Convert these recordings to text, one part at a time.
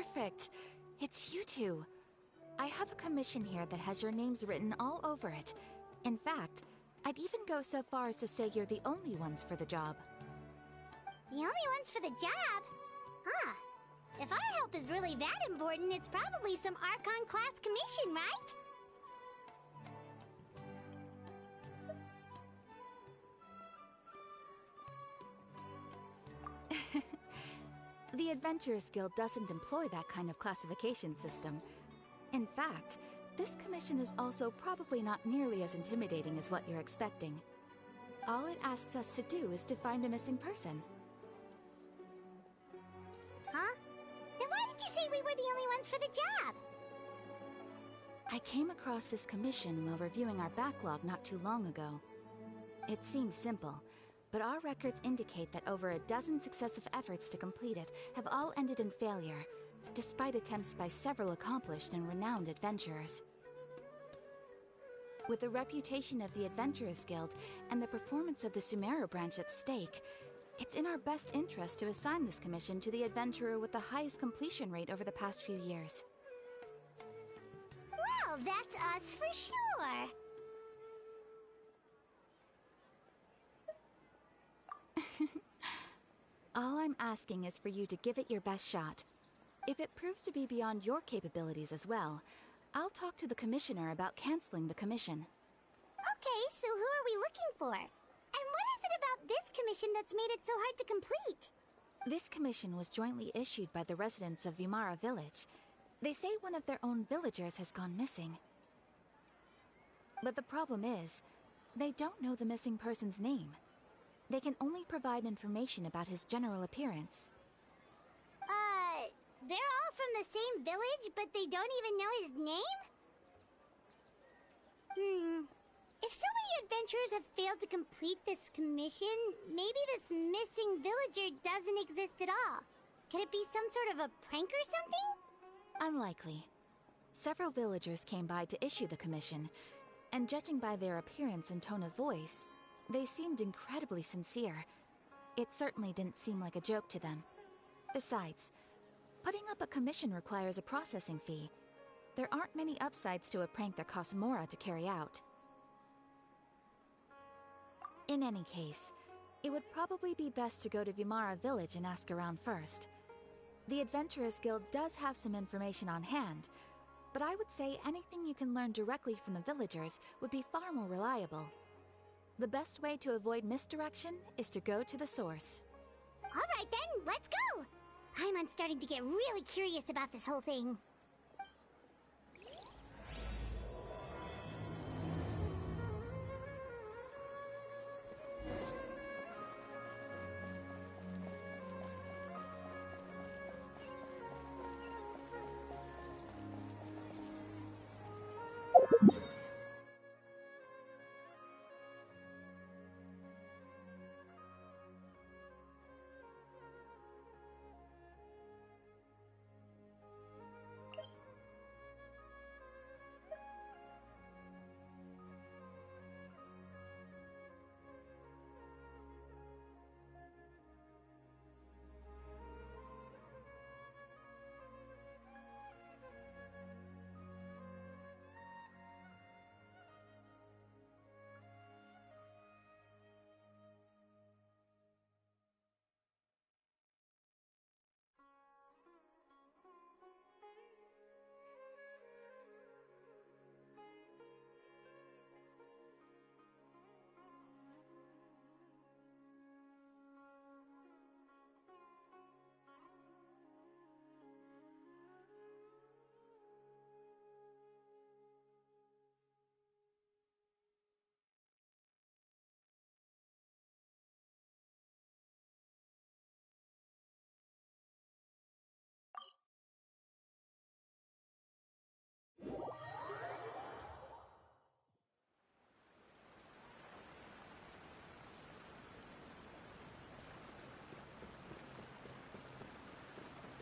Perfect. It's you two. I have a commission here that has your names written all over it. In fact, I'd even go so far as to say you're the only ones for the job. The only ones for the job? Huh. If our help is really that important, it's probably some Archon class commission, right? The Adventurers Guild doesn't employ that kind of classification system. In fact, this commission is also probably not nearly as intimidating as what you're expecting. All it asks us to do is to find a missing person. Huh? Then why did you say we were the only ones for the job? I came across this commission while reviewing our backlog not too long ago. It seems simple, but our records indicate that over a dozen successive efforts to complete it have all ended in failure, despite attempts by several accomplished and renowned adventurers. With the reputation of the Adventurers Guild and the performance of the Sumeru branch at stake, it's in our best interest to assign this commission to the adventurer with the highest completion rate over the past few years. Well, that's us for sure. All I'm asking is for you to give it your best shot. If it proves to be beyond your capabilities as well, I'll talk to the commissioner about canceling the commission. Okay, so who are we looking for? And what is it about this commission that's made it so hard to complete? This commission was jointly issued by the residents of BAAAACK village. They say one of their own villagers has gone missing. But the problem is, they don't know the missing person's name. They can only provide information about his general appearance. They're all from the same village, but they don't even know his name? If so many adventurers have failed to complete this commission, maybe this missing villager doesn't exist at all. Could it be some sort of a prank or something? Unlikely. Several villagers came by to issue the commission, and judging by their appearance and tone of voice, they seemed incredibly sincere. It certainly didn't seem like a joke to them. Besides, putting up a commission requires a processing fee. There aren't many upsides to a prank that costs Mora to carry out. In any case, it would probably be best to go to BAAACK village and ask around first. The Adventurers Guild does have some information on hand, but I would say anything you can learn directly from the villagers would be far more reliable. The best way to avoid misdirection is to go to the source. Alright then, let's go! I'm starting to get really curious about this whole thing.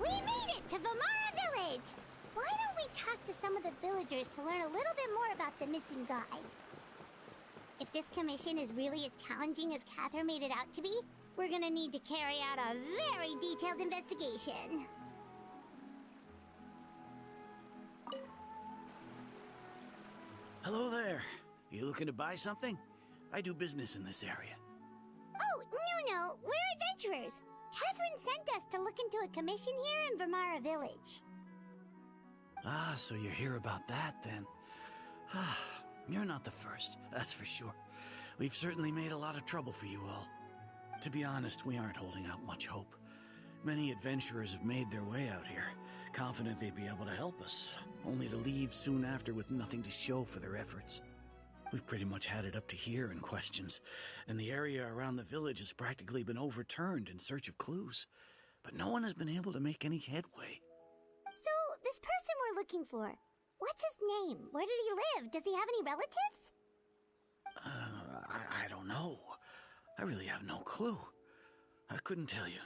We made it to BAAACK village! Why don't we talk to some of the villagers to learn a little bit more about the missing guy? If this commission is really as challenging as Catherine made it out to be, we're gonna need to carry out a very detailed investigation. Hello there. You looking to buy something? I do business in this area. Oh, no, we're adventurers. Catherine sent us to look into a commission here in Vermara Village. Ah, so you're here about that then. Ah, you're not the first, that's for sure. We've certainly made a lot of trouble for you all. To be honest, we aren't holding out much hope. Many adventurers have made their way out here, confident they'd be able to help us, only to leave soon after with nothing to show for their efforts. We've pretty much had it up to here in questions, and the area around the village has practically been overturned in search of clues. But no one has been able to make any headway. So, this person we're looking for, what's his name? Where did he live? Does he have any relatives? I don't know. I really have no clue. I couldn't tell you.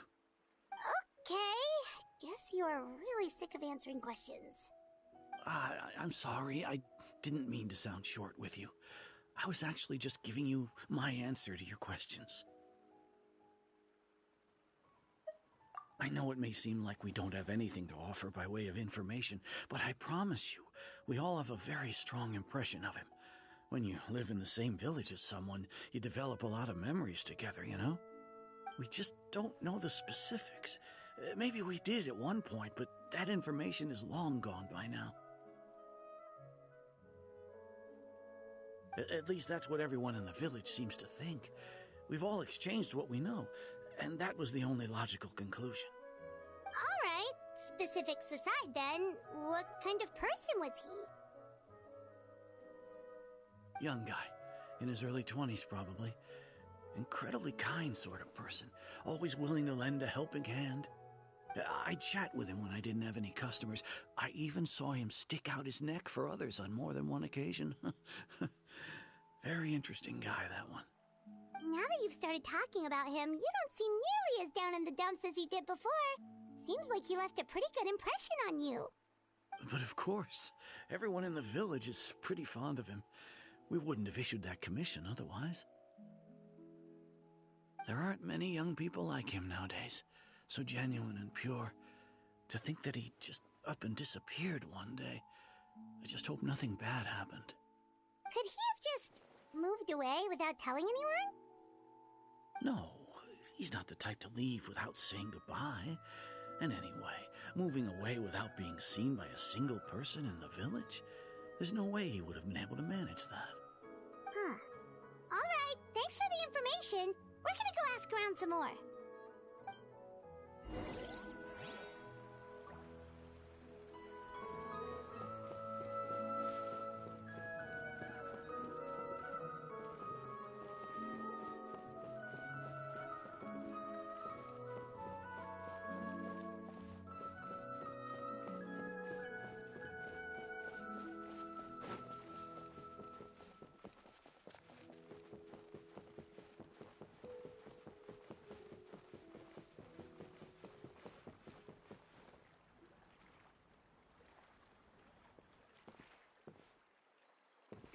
Okay, guess you are really sick of answering questions. I'm sorry, I didn't mean to sound short with you. I was actually just giving you my answer to your questions. I know it may seem like we don't have anything to offer by way of information, but I promise you, we all have a very strong impression of him. When you live in the same village as someone, you develop a lot of memories together, you know? We just don't know the specifics. Maybe we did at one point, but that information is long gone by now. At least that's what everyone in the village seems to think. We've all exchanged what we know, and that was the only logical conclusion. All right, specifics aside then, what kind of person was he? Young guy, in his early 20s probably. Incredibly kind sort of person, always willing to lend a helping hand. I'd chat with him when I didn't have any customers. I even saw him stick out his neck for others on more than one occasion. Very interesting guy, that one. Now that you've started talking about him, you don't seem nearly as down in the dumps as you did before. Seems like he left a pretty good impression on you. But of course, everyone in the village is pretty fond of him. We wouldn't have issued that commission otherwise. There aren't many young people like him nowadays, so genuine and pure. To think that he just up and disappeared one day. I just hope nothing bad happened. Could he have just moved away without telling anyone? No, he's not the type to leave without saying goodbye. And anyway, moving away without being seen by a single person in the village? There's no way he would have been able to manage that. Huh. All right, thanks for the information. We're gonna go ask around some more.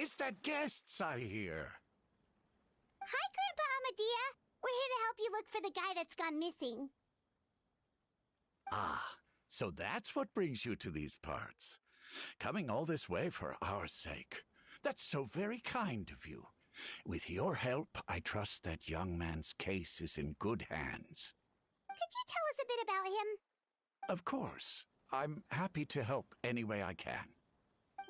It's that guests I hear. Hi, Grandpa Amadea. We're here to help you look for the guy that's gone missing. Ah, so that's what brings you to these parts. Coming all this way for our sake. That's so very kind of you. With your help, I trust that young man's case is in good hands. Could you tell us a bit about him? Of course. I'm happy to help any way I can.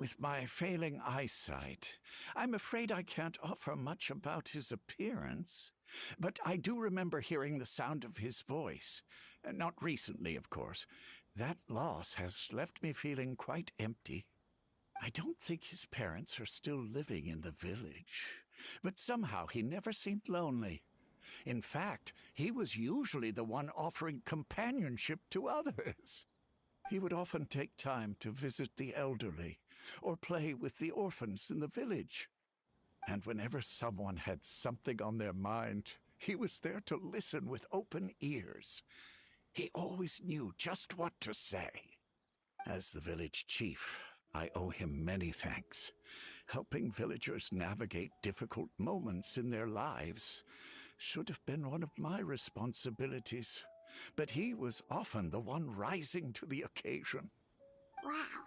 With my failing eyesight, I'm afraid I can't offer much about his appearance. But I do remember hearing the sound of his voice. Not recently, of course. That loss has left me feeling quite empty. I don't think his parents are still living in the village. But somehow he never seemed lonely. In fact, he was usually the one offering companionship to others. He would often take time to visit the elderly, or play with the orphans in the village. And whenever someone had something on their mind, he was there to listen with open ears. He always knew just what to say. As the village chief, I owe him many thanks. Helping villagers navigate difficult moments in their lives should have been one of my responsibilities. But he was often the one rising to the occasion. Wow.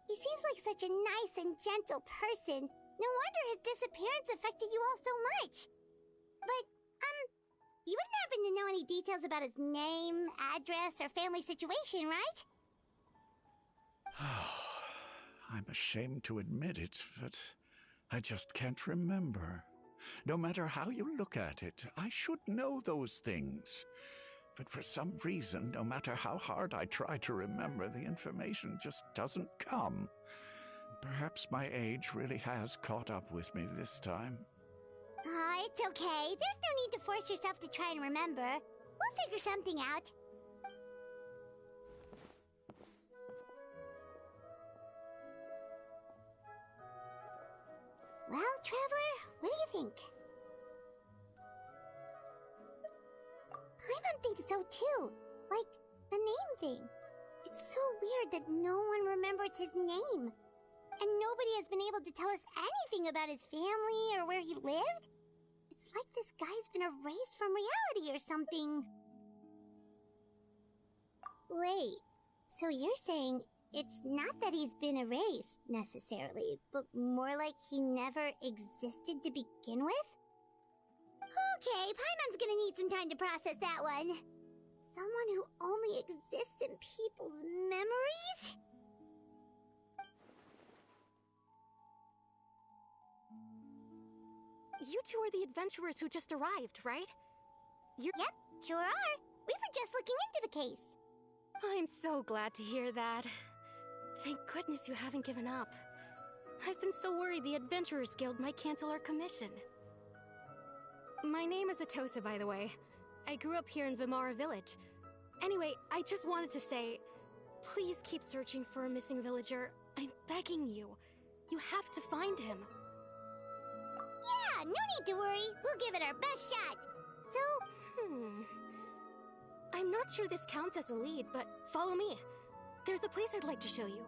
He seems like such a nice and gentle person. No wonder his disappearance affected you all so much. But, you wouldn't happen to know any details about his name, address, or family situation, right? I'm ashamed to admit it, but I just can't remember. No matter how you look at it, I should know those things. But for some reason, no matter how hard I try to remember, the information just doesn't come. Perhaps my age really has caught up with me this time. It's okay. There's no need to force yourself to try and remember. We'll figure something out. Well, Traveler, what do you think? Paimon thinks so too. Like, the name thing. It's so weird that no one remembers his name. And nobody has been able to tell us anything about his family or where he lived. It's like this guy's been erased from reality or something. Wait, so you're saying it's not that he's been erased, necessarily, but more like he never existed to begin with? Okay, Paimon's gonna need some time to process that one. Someone who only exists in people's memories? You two are the adventurers who just arrived, right? Yep, sure are. We were just looking into the case. I'm so glad to hear that. Thank goodness you haven't given up. I've been so worried the Adventurers Guild might cancel our commission. My name is Atosa, by the way. I grew up here in BAAAACK Village. Anyway, I just wanted to say, please keep searching for a missing villager. I'm begging you. You have to find him. Yeah, no need to worry. We'll give it our best shot. So, I'm not sure this counts as a lead, but follow me. There's a place I'd like to show you.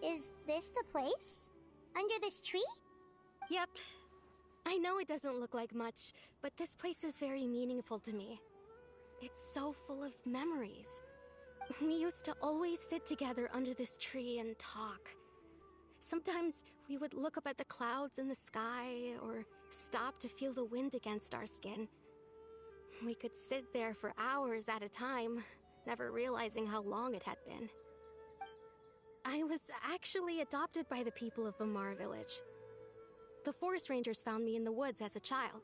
is this the place? Under this tree? Yep. I know it doesn't look like much, but this place is very meaningful to me. It's so full of memories. We used to always sit together under this tree and talk. Sometimes we would look up at the clouds in the sky, or stop to feel the wind against our skin. We could sit there for hours at a time, never realizing how long it had been. I was actually adopted by the people of BAAAACK Village. The forest rangers found me in the woods as a child.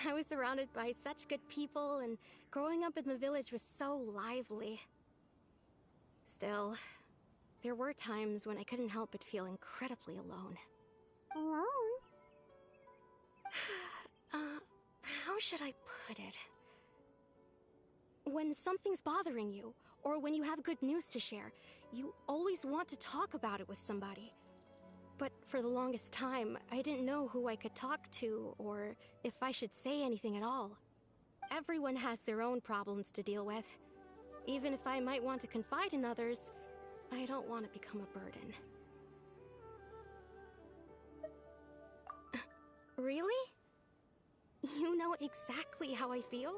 I was surrounded by such good people, and growing up in the village was so lively. Still, there were times when I couldn't help but feel incredibly alone. Alone? How should I put it? When something's bothering you, or when you have good news to share, you always want to talk about it with somebody. But for the longest time, I didn't know who I could talk to, or if I should say anything at all. Everyone has their own problems to deal with. Even if I might want to confide in others, I don't want to become a burden. Really? You know exactly how I feel?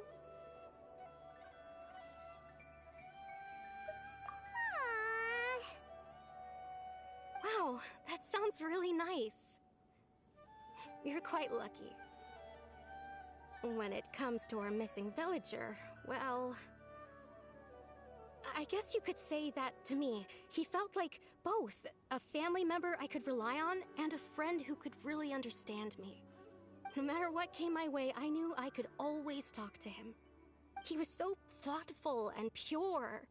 Wow, that sounds really nice. You're quite lucky. When it comes to our missing villager, well, I guess you could say that to me. He felt like both a family member I could rely on and a friend who could really understand me. No matter what came my way, I knew I could always talk to him. He was so thoughtful and pure,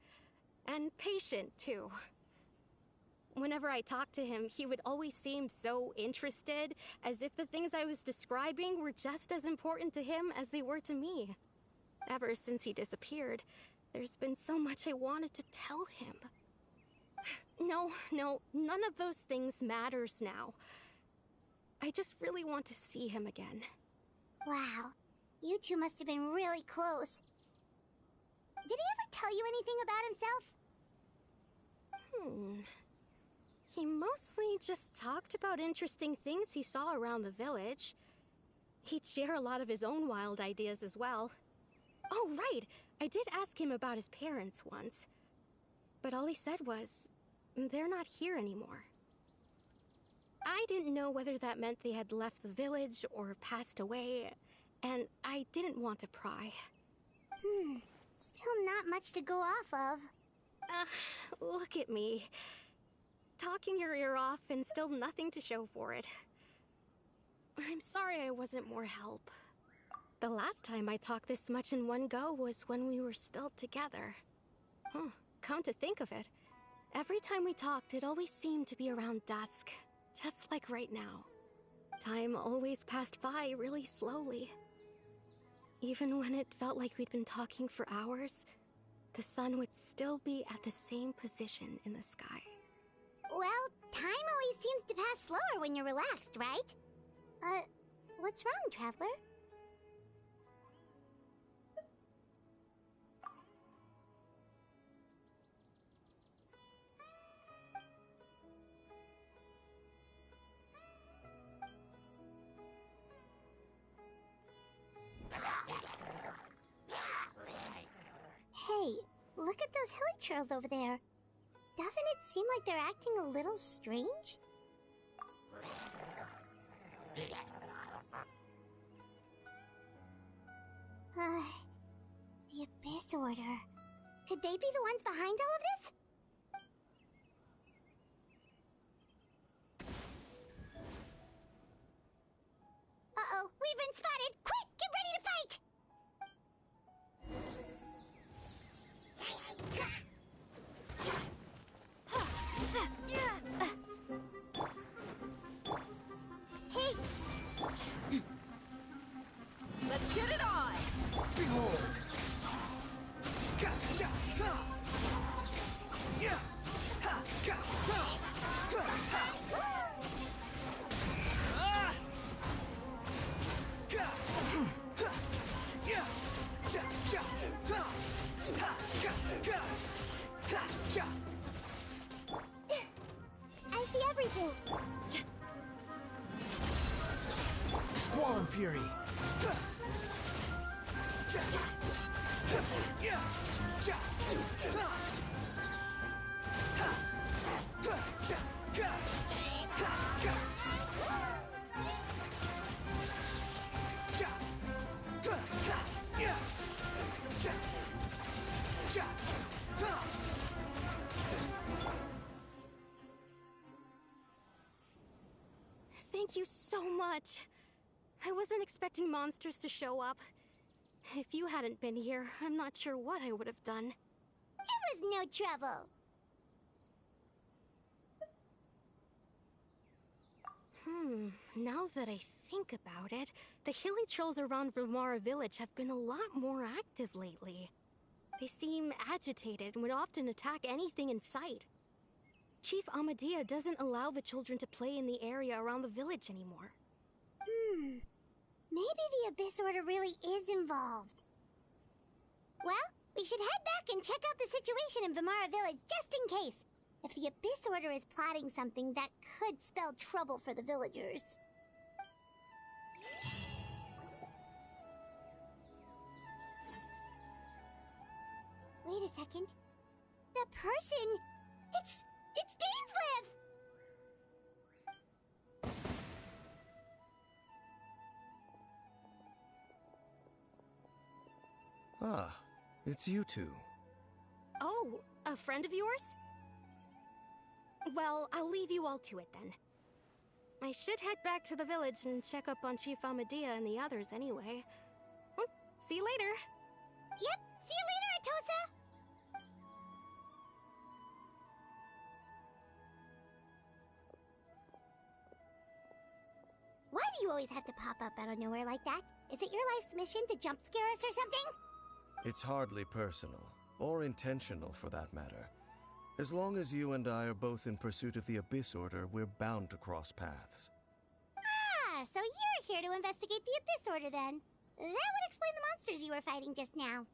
and patient too. Whenever I talked to him, he would always seem so interested, as if the things I was describing were just as important to him as they were to me. Ever since he disappeared, there's been so much I wanted to tell him. No, none of those things matters now. I just really want to see him again. Wow, you two must have been really close. Did he ever tell you anything about himself? He mostly just talked about interesting things he saw around the village. He'd share a lot of his own wild ideas as well. Oh, right! I did ask him about his parents once. But all he said was, they're not here anymore. I didn't know whether that meant they had left the village or passed away, and I didn't want to pry. Still not much to go off of. Look at me. Talking your ear off and still nothing to show for it. I'm sorry I wasn't more help. The last time I talked this much in one go was when we were still together. Come to think of it, every time we talked, it always seemed to be around dusk, just like right now. Time always passed by really slowly. Even when it felt like we'd been talking for hours, the sun would still be at the same position in the sky. Well, time always seems to pass slower when you're relaxed, right? What's wrong, Traveler? Hey, look at those hilly churls over there. Doesn't it seem like they're acting a little strange? The Abyss Order. Could they be the ones behind all of this? Uh-oh, we've been spotted! Quick, get ready to fight! Hey! Let's get it on! Behold! I see everything. Squall and Fury! Thank you so much. I wasn't expecting monsters to show up. If you hadn't been here, I'm not sure what I would have done. It was no trouble. Now that I think about it, the hilly trolls around Vilmara village have been a lot more active lately. They seem agitated and would often attack anything in sight. Chief Amadea doesn't allow the children to play in the area around the village anymore. Maybe the Abyss Order really is involved. Well, we should head back and check out the situation in Vilmara village just in case. If the Abyss Order is plotting something that could spell trouble for the villagers. Wait a second. The person... It's Dainslev! Ah, it's you two. Oh, a friend of yours? Well, I'll leave you all to it then. I should head back to the village and check up on Chief Amadea and the others anyway. Well, see you later. Yep, see you later, Atosa! Why do you always have to pop up out of nowhere like that? Is it your life's mission to jump scare us or something? It's hardly personal, or intentional for that matter. As long as you and I are both in pursuit of the Abyss Order, we're bound to cross paths. Ah, so you're here to investigate the Abyss Order then. That would explain the monsters you were fighting just now.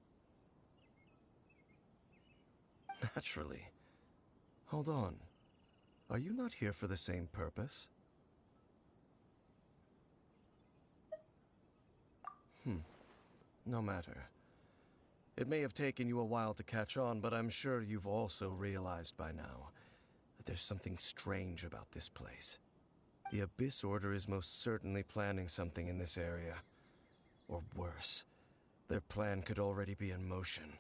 Naturally. Hold on. Are you not here for the same purpose? No matter. It may have taken you a while to catch on, but I'm sure you've also realized by now that there's something strange about this place. The Abyss Order is most certainly planning something in this area. Or worse, their plan could already be in motion.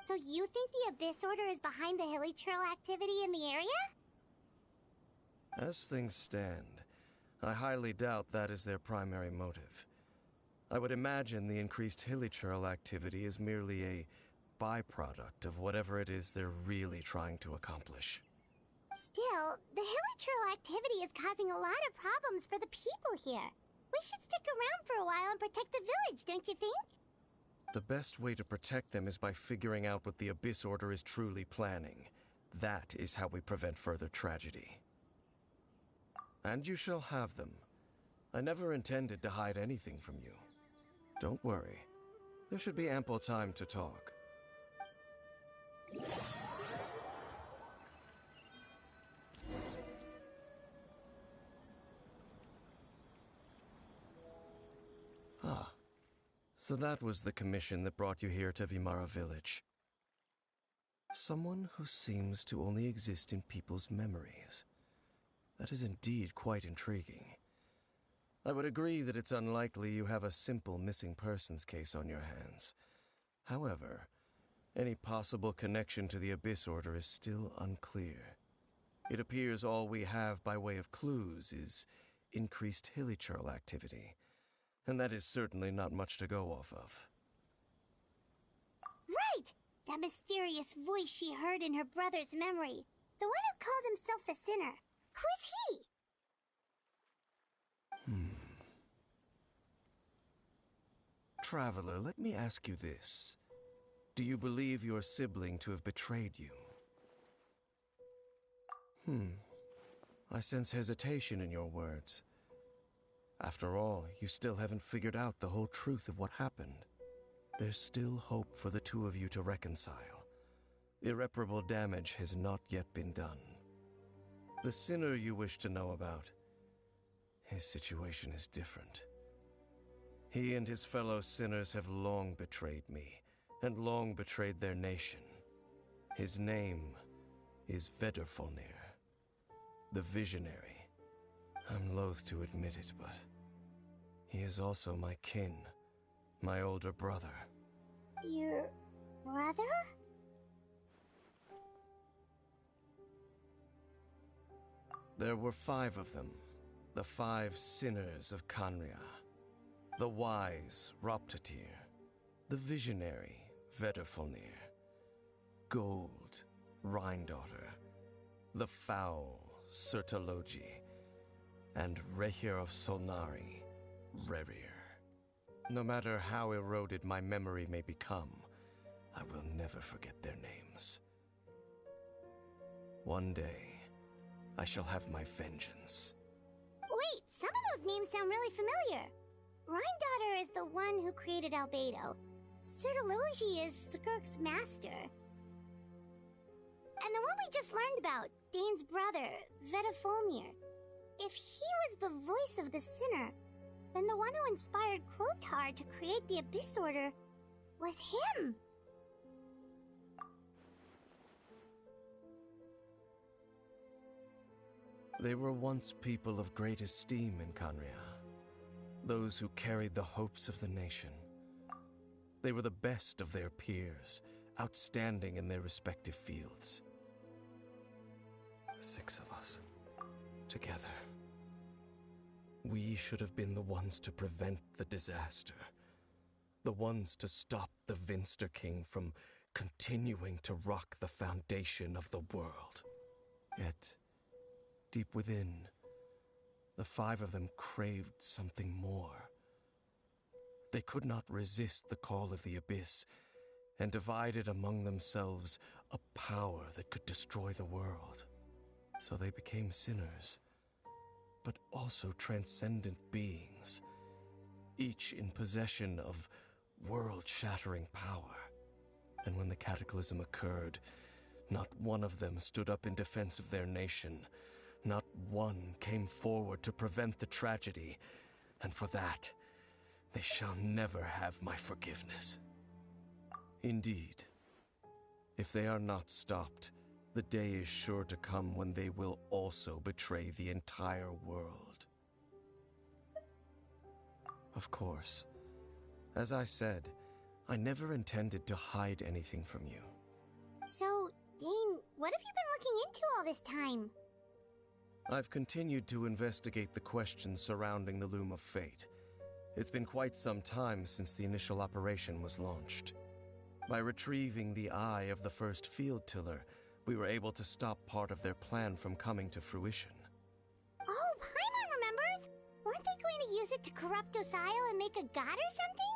So you think the Abyss Order is behind the hilly trail activity in the area? As things stand, I highly doubt that is their primary motive. I would imagine the increased hilichurl activity is merely a byproduct of whatever it is they're really trying to accomplish. Still, the hilichurl activity is causing a lot of problems for the people here. We should stick around for a while and protect the village, don't you think? The best way to protect them is by figuring out what the Abyss Order is truly planning. That is how we prevent further tragedy. And you shall have them. I never intended to hide anything from you. Don't worry. There should be ample time to talk. Ah. So that was the commission that brought you here to Vimara Village. Someone who seems to only exist in people's memories. That is indeed quite intriguing. I would agree that it's unlikely you have a simple missing persons case on your hands. However, any possible connection to the Abyss Order is still unclear. It appears all we have by way of clues is increased hilichurl activity, and that is certainly not much to go off of. Right! That mysterious voice she heard in her brother's memory. The one who called himself a sinner. Who is he? Traveler, let me ask you this. Do you believe your sibling to have betrayed you? I sense hesitation in your words. After all, you still haven't figured out the whole truth of what happened. There's still hope for the two of you to reconcile. Irreparable damage has not yet been done. The sinner you wish to know about, his situation is different. He and his fellow sinners have long betrayed me, and long betrayed their nation. His name is Vedrfolnir, the Visionary. I'm loath to admit it, but he is also my kin, my older brother. Your brother? There were 5 of them, the 5 sinners of Khaenri'ah. The wise Roptatyr, the visionary Vedrfolnir, Gold Rhindaughter, the foul Sertologi, and Rehir of Solnari, Rerir. No matter how eroded my memory may become, I will never forget their names. One day, I shall have my vengeance. Wait, some of those names sound really familiar. Rhindaughter is the one who created Albedo. Sertologi is Skirk's master. And the one we just learned about, Dane's brother, Vedrfolnir. If he was the voice of the sinner, then the one who inspired Clothar to create the Abyss Order was him. They were once people of great esteem in Khaenri'ah, those who carried the hopes of the nation. They were the best of their peers, outstanding in their respective fields. 6 of us, together. We should have been the ones to prevent the disaster. The ones to stop the Vinster King from continuing to rock the foundation of the world. Yet, deep within, the 5 of them craved something more. They could not resist the call of the Abyss, and divided among themselves a power that could destroy the world. So they became sinners, but also transcendent beings, each in possession of world-shattering power. And when the cataclysm occurred, not one of them stood up in defense of their nation. Not one came forward to prevent the tragedy, and for that, they shall never have my forgiveness. Indeed, if they are not stopped, the day is sure to come when they will also betray the entire world. Of course, as I said, I never intended to hide anything from you. So, Dane, what have you been looking into all this time? I've continued to investigate the questions surrounding the Loom of Fate. It's been quite some time since the initial operation was launched. By retrieving the eye of the first field tiller, we were able to stop part of their plan from coming to fruition. Oh, Paimon remembers! Weren't they going to use it to corrupt Osile and make a god or something?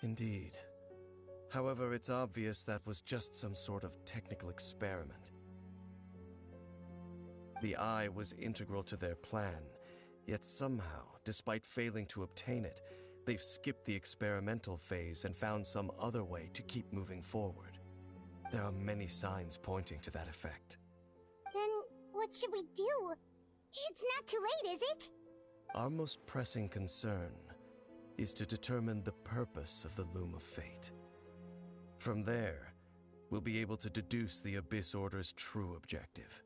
Indeed. However, it's obvious that was just some sort of technical experiment. The eye was integral to their plan, yet somehow, despite failing to obtain it, they've skipped the experimental phase and found some other way to keep moving forward. There are many signs pointing to that effect. Then, what should we do? It's not too late, is it? Our most pressing concern is to determine the purpose of the Loom of Fate. From there, we'll be able to deduce the Abyss Order's true objective.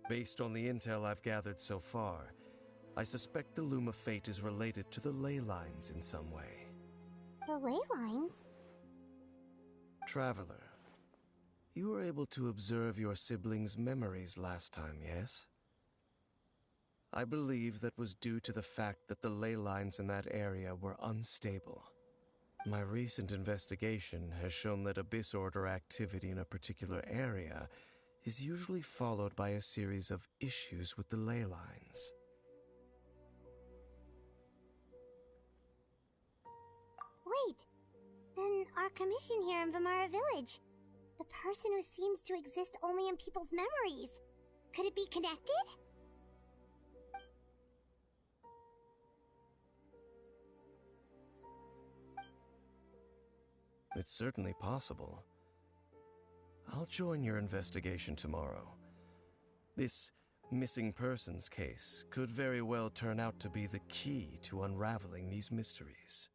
Based on the intel I've gathered so far, I suspect the Loom of Fate is related to the ley lines in some way. The ley lines? Traveler, you were able to observe your siblings' memories last time, yes? I believe that was due to the fact that the ley lines in that area were unstable. My recent investigation has shown that Abyss Order activity in a particular area is usually followed by a series of issues with the ley lines. Wait, then our commission here in Vamara Village, the person who seems to exist only in people's memories, could it be connected? It's certainly possible. I'll join your investigation tomorrow. This missing persons case could very well turn out to be the key to unraveling these mysteries.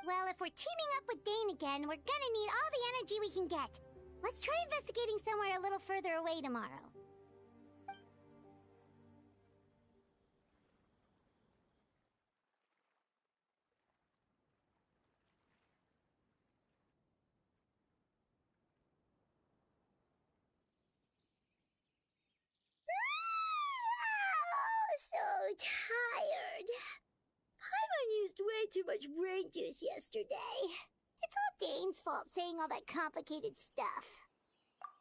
Well, if we're teaming up with Dane again, we're gonna need all the energy we can get. Let's try investigating somewhere a little further away tomorrow. So tired. Paimon used way too much brain juice yesterday. It's all Dane's fault saying all that complicated stuff.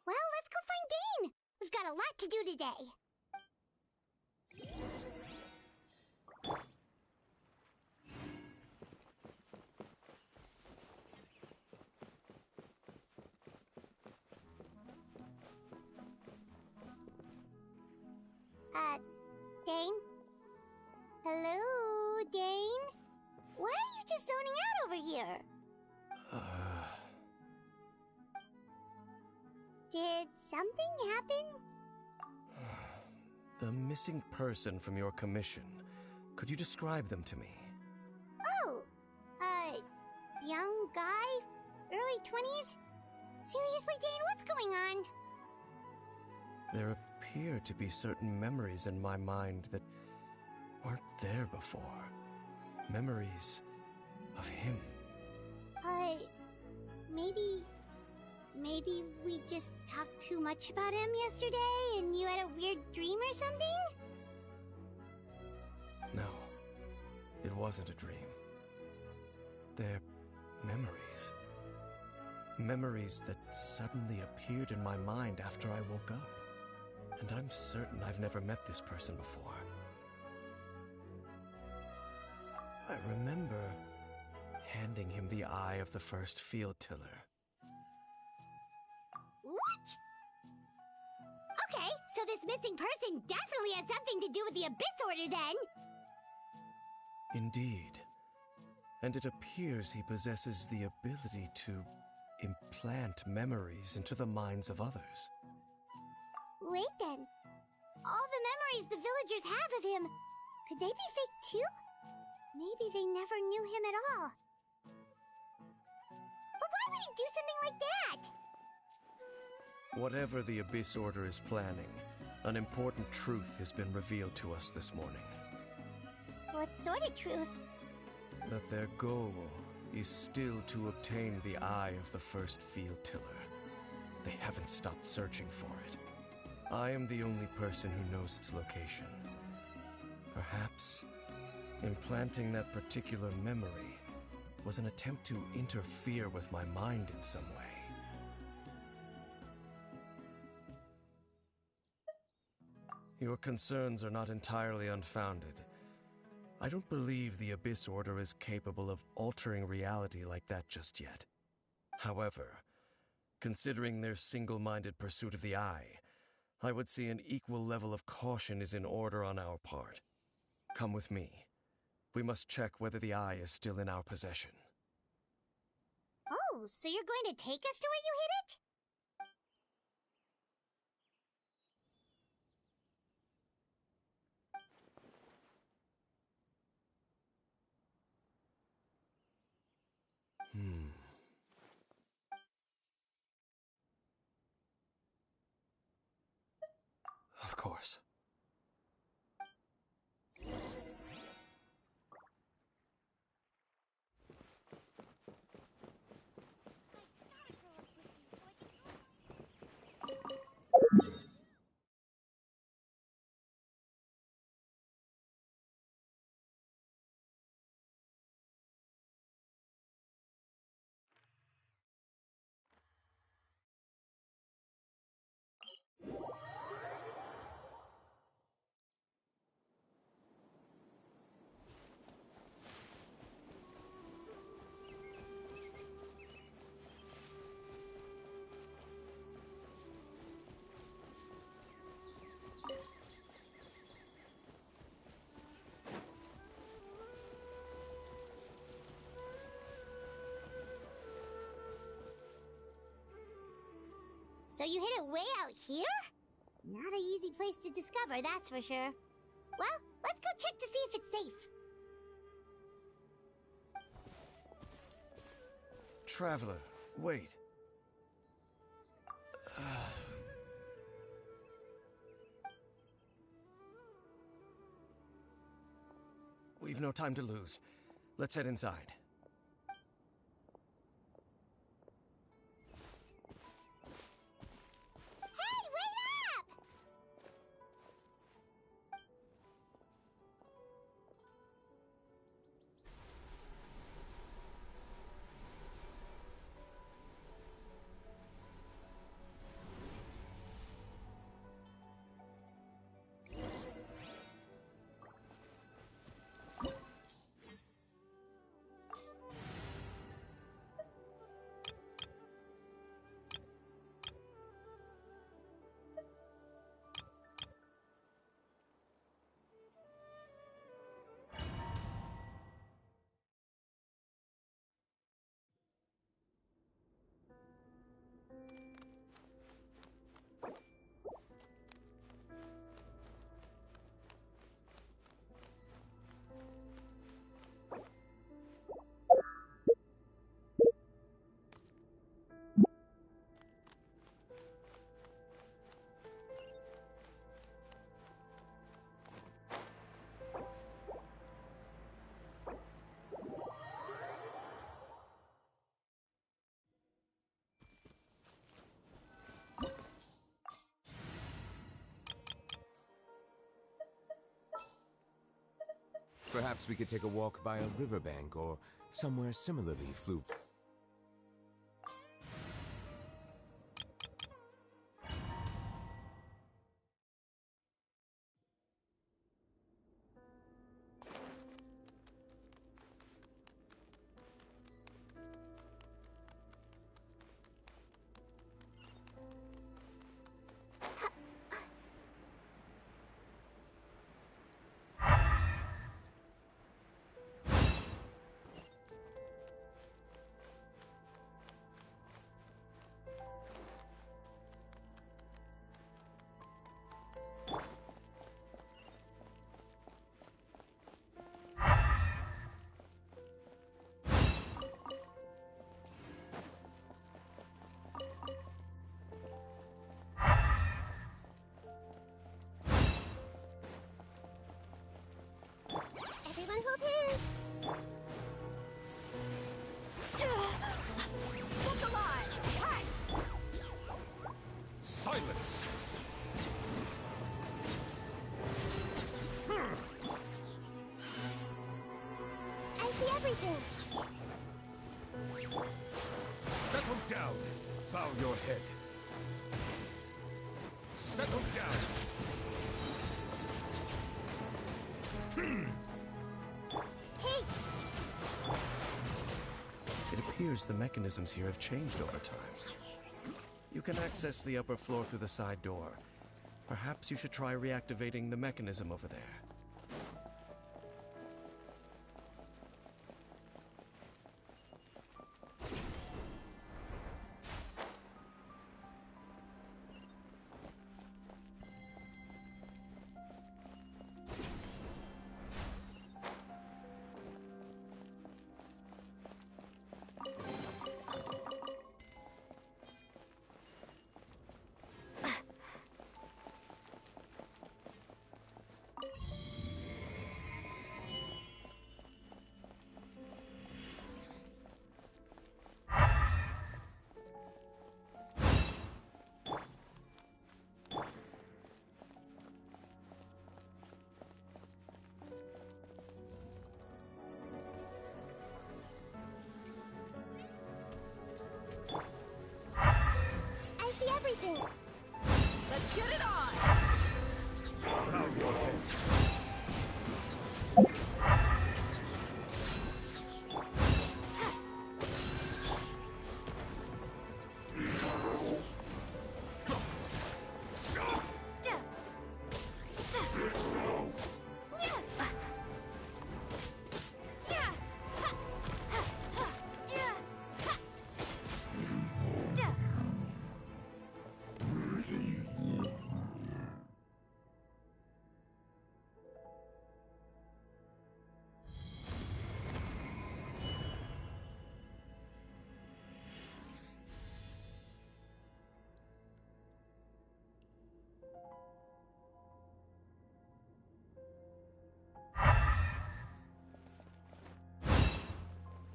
Well, let's go find Dane. We've got a lot to do today. Dane? Hello, Dane? Why are you just zoning out over here? Did something happen? The missing person from your commission. Could you describe them to me? Oh, young guy? Early 20s? Seriously, Dane, what's going on? There appear to be certain memories in my mind that weren't there before. Memories of him. Maybe we just talked too much about him yesterday and you had a weird dream or something? No, it wasn't a dream. They're memories. Memories that suddenly appeared in my mind after I woke up. And I'm certain I've never met this person before. I remember handing him the eye of the first field tiller. What? Okay, so this missing person definitely has something to do with the Abyss Order then! Indeed. And it appears he possesses the ability to implant memories into the minds of others. Wait then. All the memories the villagers have of him, could they be fake too? Maybe they never knew him at all. But why would he do something like that? Whatever the Abyss Order is planning, an important truth has been revealed to us this morning. What sort of truth? That their goal is still to obtain the eye of the first field tiller. They haven't stopped searching for it. I am the only person who knows its location. Perhaps implanting that particular memory was an attempt to interfere with my mind in some way. Your concerns are not entirely unfounded. I don't believe the Abyss Order is capable of altering reality like that just yet. However, considering their single-minded pursuit of the Eye, I would say an equal level of caution is in order on our part. Come with me. We must check whether the Eye is still in our possession. Oh, so you're going to take us to where you hid it? Of course. So you hid it way out here? Not an easy place to discover, that's for sure. Well, let's go check to see if it's safe. Traveler, wait. We've no time to lose. Let's head inside. Hey, wait up! Perhaps we could take a walk by a riverbank or somewhere similarly flu. Silence! I see everything. Settle down. Bow your head. Settle down. Hey! It appears the mechanisms here have changed over time. You can access the upper floor through the side door. Perhaps you should try reactivating the mechanism over there. I see everything. Let's get it on! Bow your head.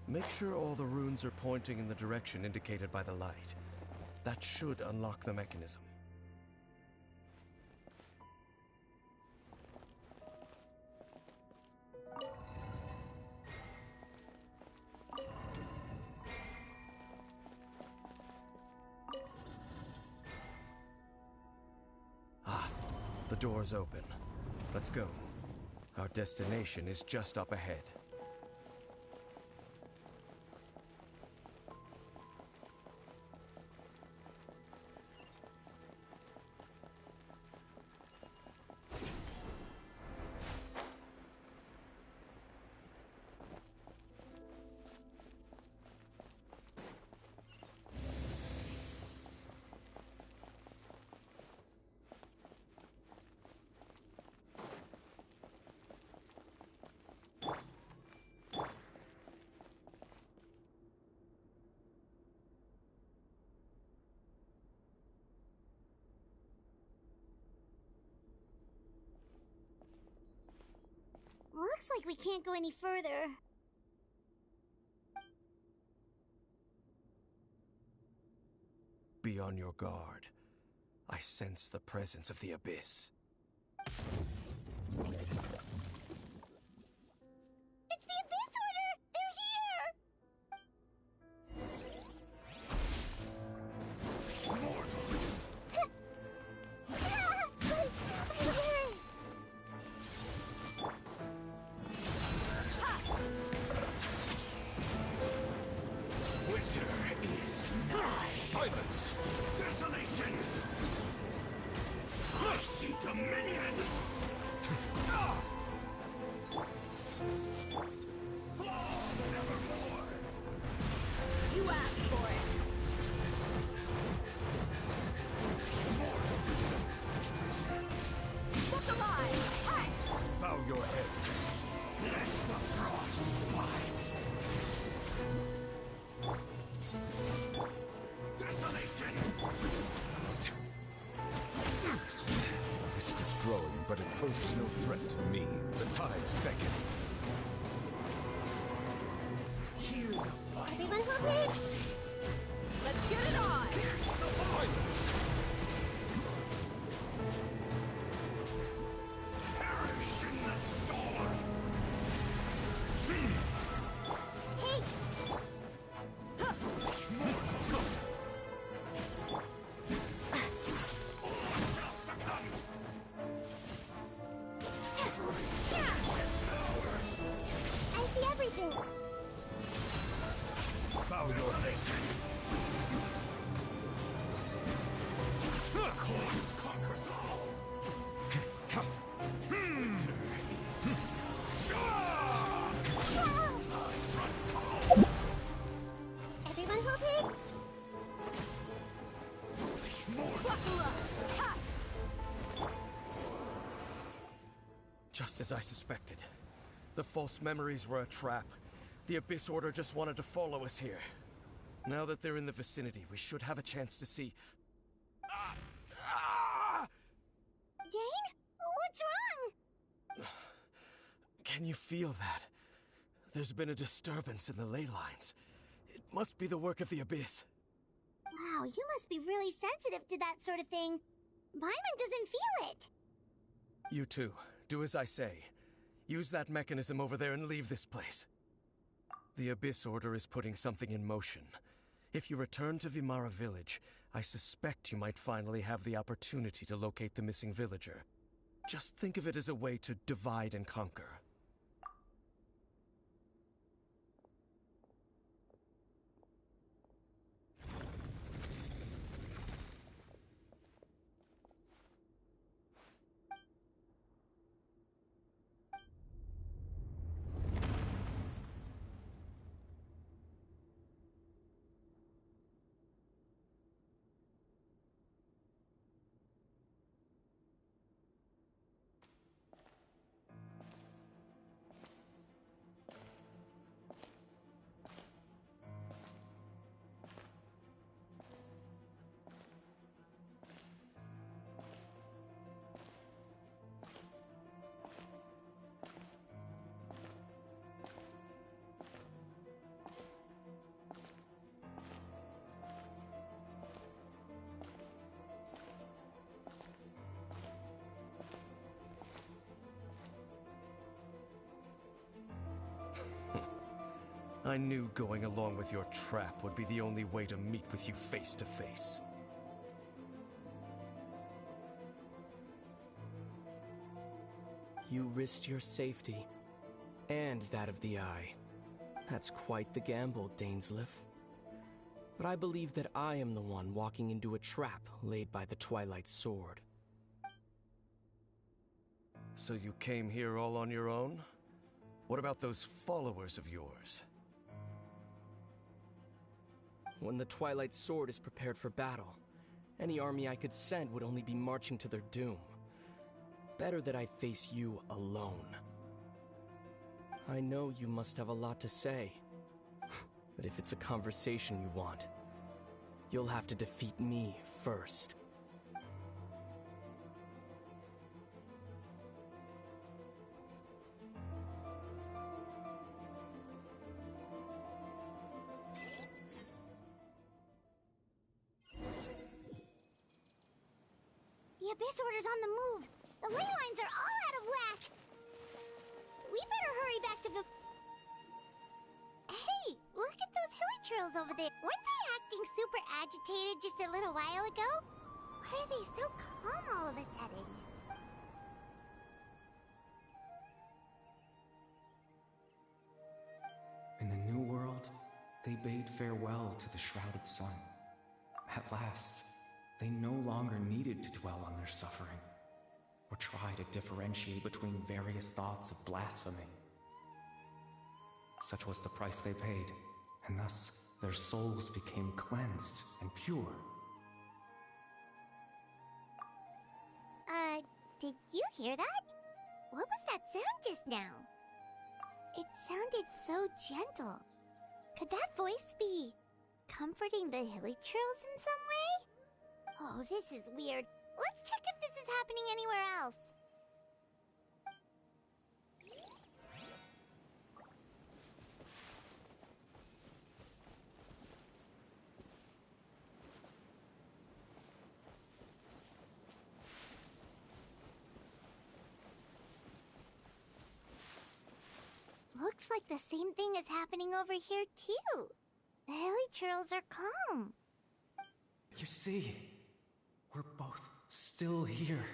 Make sure all the runes are pointing in the direction indicated by the light. That should unlock the mechanism. Ah, the door's open. Let's go. Our destination is just up ahead. Looks like we can't go any further. Be on your guard. I sense the presence of the abyss. It's the Abyss Order! They're here! Winter is nigh. Silence! Desolation! I see dominion! Fall nevermore! You asked for it! Look alive! Hi! Bow your head. Let the frost fight! Desolation! Risk is growing, but it poses no threat to me. The tides beckon. Hear the fight! Everyone hold it! Let's get it on! Silence! Just as I suspected. The false memories were a trap. The Abyss Order just wanted to follow us here. Now that they're in the vicinity, we should have a chance to see... Dane? What's wrong? Can you feel that? There's been a disturbance in the ley lines. It must be the work of the Abyss. Wow, you must be really sensitive to that sort of thing. Paimon doesn't feel it. You too. Do as I say. Use that mechanism over there and leave this place. The Abyss Order is putting something in motion. If you return to Vimara Village, I suspect you might finally have the opportunity to locate the missing villager. Just think of it as a way to divide and conquer. I knew going along with your trap would be the only way to meet with you face to face. You risked your safety, and that of the Eye. That's quite the gamble, Dainsleif. But I believe that I am the one walking into a trap laid by the Twilight Sword. So you came here all on your own? What about those followers of yours? When the Twilight Sword is prepared for battle, any army I could send would only be marching to their doom. Better that I face you alone. I know you must have a lot to say, but if it's a conversation you want, you'll have to defeat me first. The Abyss Order's on the move. The ley lines are all out of whack. We better hurry back to Hey, look at those hilichurls over there. Weren't they acting super agitated just a little while ago? Why are they so calm all of a sudden? In the New World, they bade farewell to the shrouded sun. At last, they no longer needed to dwell on their suffering, or try to differentiate between various thoughts of blasphemy. Such was the price they paid, and thus their souls became cleansed and pure. Did you hear that? What was that sound just now? It sounded so gentle. Could that voice be comforting the hilichurls in some way? Oh, this is weird. Let's check if this is happening anywhere else. Looks like the same thing is happening over here, too. The hilichurls are calm. You see, we're both still here.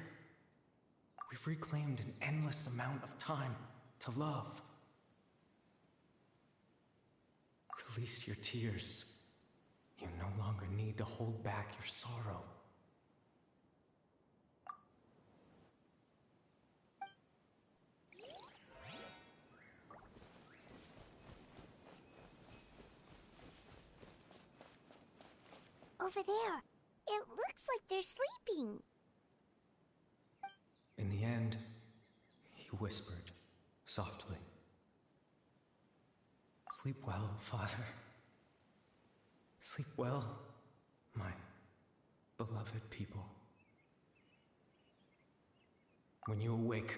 We've reclaimed an endless amount of time to love. Release your tears. You no longer need to hold back your sorrow. Over there. It looks like they're sleeping. In the end, he whispered, softly. Sleep well, Father. Sleep well, my beloved people. When you awake,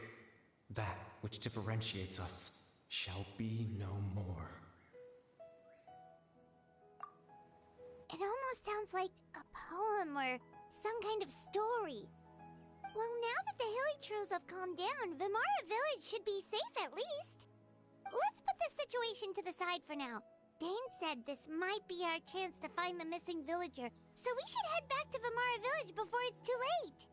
that which differentiates us shall be no more. It almost sounds like a poem or some kind of story. Well, now that the Hilly have calmed down, Vimara Village should be safe at least. Let's put this situation to the side for now. Dane said this might be our chance to find the missing villager, so we should head back to Vimara Village before it's too late.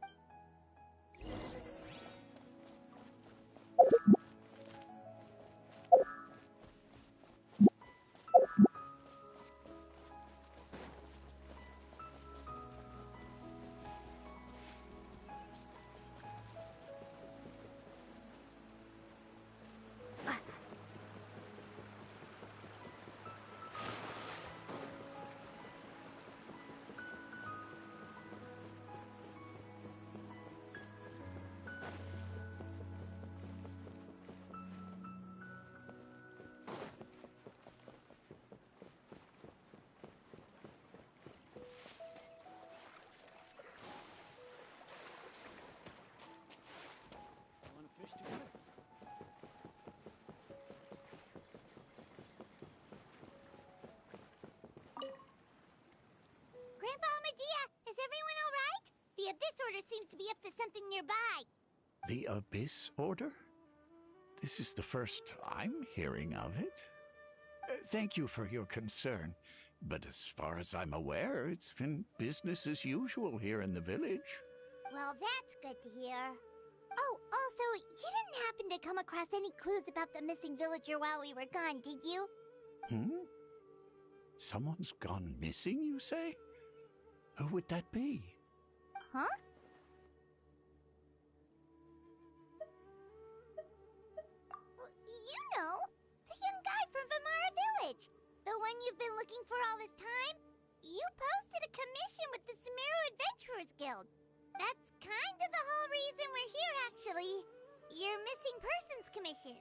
Grandpa Medea, is everyone all right? The Abyss Order seems to be up to something nearby. The Abyss Order? This is the first I'm hearing of it. Thank you for your concern, but as far as I'm aware, it's been business as usual here in the village. Well, that's good to hear. Oh, also, you didn't happen to come across any clues about the missing villager while we were gone, did you? Someone's gone missing, you say? Who would that be? Huh? You know, the young guy from Vimara Village. The one you've been looking for all this time. You posted a commission with the Sumeru Adventurers Guild. That's kind of the whole reason we're here, actually. Your missing persons commission.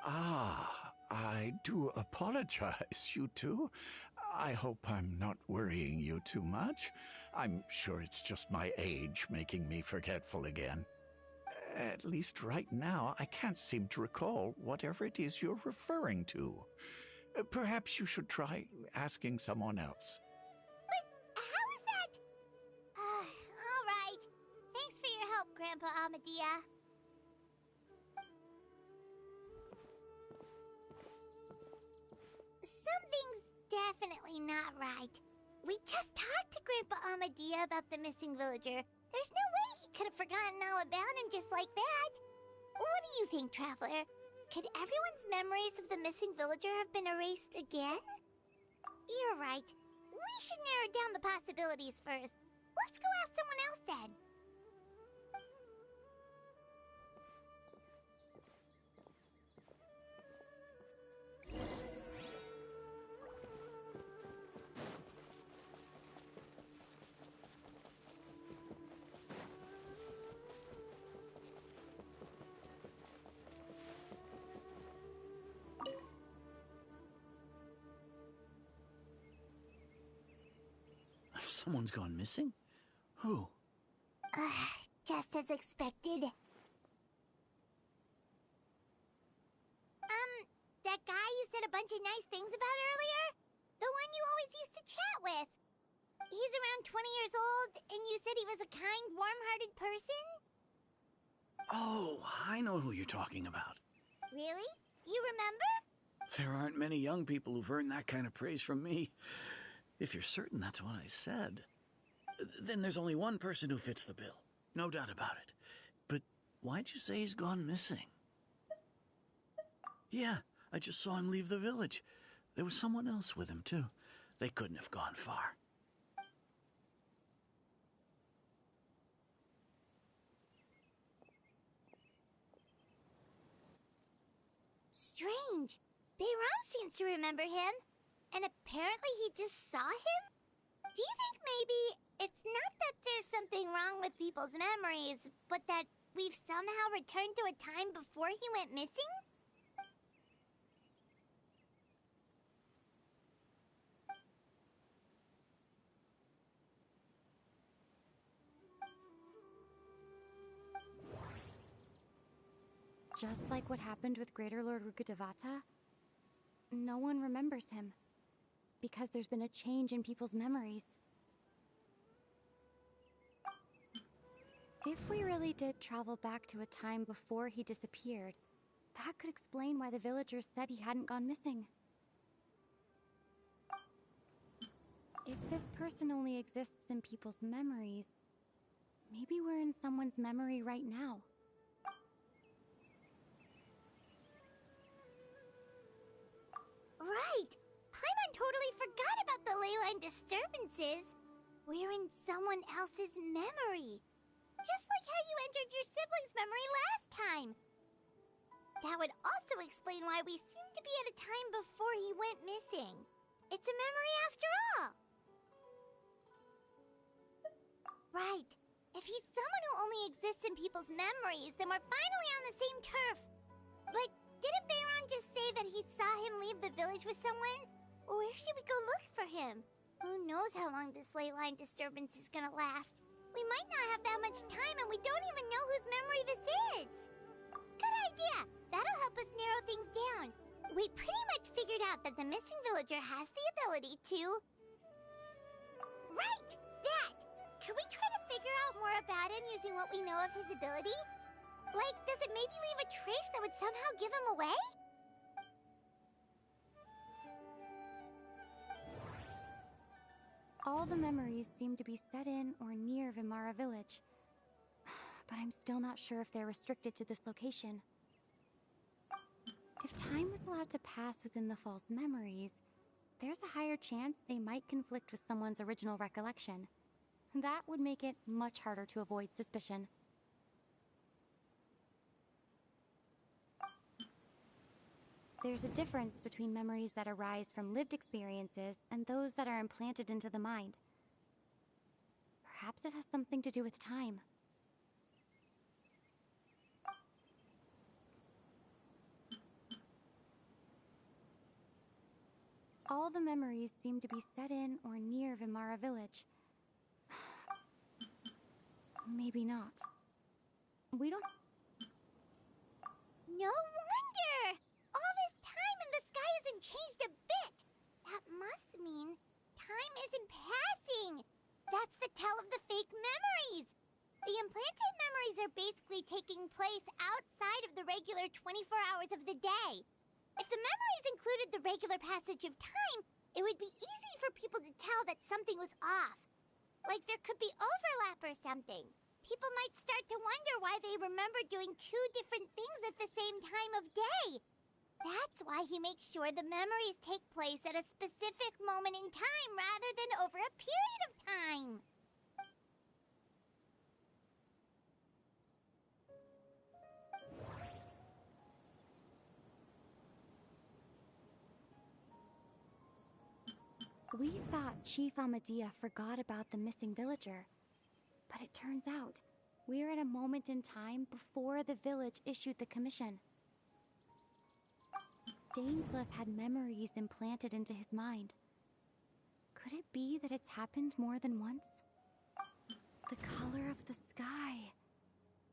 Ah, I do apologize, you two. I hope I'm not worrying you too much. I'm sure it's just my age making me forgetful again. At least right now, I can't seem to recall whatever it is you're referring to. Perhaps you should try asking someone else. But how is that? All right. Thanks for your help, Grandpa Amadea. Something's definitely not right. We just talked to Grandpa Amadea about the missing villager. There's no way he could have forgotten all about him just like that. What do you think, Traveler? Could everyone's memories of the missing villager have been erased again? You're right. We should narrow down the possibilities first. Let's go ask someone else then. Someone's gone missing? Who? Just as expected. That guy you said a bunch of nice things about earlier? The one you always used to chat with. He's around 20 years old, and you said he was a kind, warm-hearted person? Oh, I know who you're talking about. Really? You remember? There aren't many young people who've earned that kind of praise from me. If you're certain that's what I said, then there's only one person who fits the bill. No doubt about it. But why'd you say he's gone missing? Yeah, I just saw him leave the village. There was someone else with him, too. They couldn't have gone far. Strange. Bayram seems to remember him. And apparently he just saw him? Do you think maybe it's not that there's something wrong with people's memories, but that we've somehow returned to a time before he went missing? Just like what happened with Greater Lord Rukkhadevata, no one remembers him. Because there's been a change in people's memories. If we really did travel back to a time before he disappeared, that could explain why the villagers said he hadn't gone missing. If this person only exists in people's memories, maybe we're in someone's memory right now. Right! Paimon totally forgot about the leyline disturbances. We're in someone else's memory. Just like how you entered your sibling's memory last time. That would also explain why we seem to be at a time before he went missing. It's a memory after all. Right. If he's someone who only exists in people's memories, then we're finally on the same turf. But didn't Bayron just say that he saw him leave the village with someone? Where should we go look for him? Who knows how long this ley line disturbance is gonna last? We might not have that much time and we don't even know whose memory this is. Good idea! That'll help us narrow things down. We pretty much figured out that the missing villager has the ability to... Right! That! Could we try to figure out more about him using what we know of his ability? Like, does it maybe leave a trace that would somehow give him away? All the memories seem to be set in or near Vimara village. But I'm still not sure if they're restricted to this location. If time was allowed to pass within the false memories, there's a higher chance they might conflict with someone's original recollection. That would make it much harder to avoid suspicion. There's a difference between memories that arise from lived experiences and those that are implanted into the mind. Perhaps it has something to do with time. All the memories seem to be set in or near Vimara village. Maybe not. We don't... No wonder! All this time and the sky hasn't changed a bit! That must mean time isn't passing! That's the tell of the fake memories! The implanted memories are basically taking place outside of the regular 24 hours of the day. If the memories included the regular passage of time, it would be easy for people to tell that something was off. Like there could be overlap or something. People might start to wonder why they remember doing two different things at the same time of day. That's why he makes sure the memories take place at a specific moment in time rather than over a period of time. We thought Chief Amadea forgot about the missing villager. But it turns out, we're at a moment in time before the village issued the commission. Dainsleif had memories implanted into his mind. Could it be that it's happened more than once? The color of the sky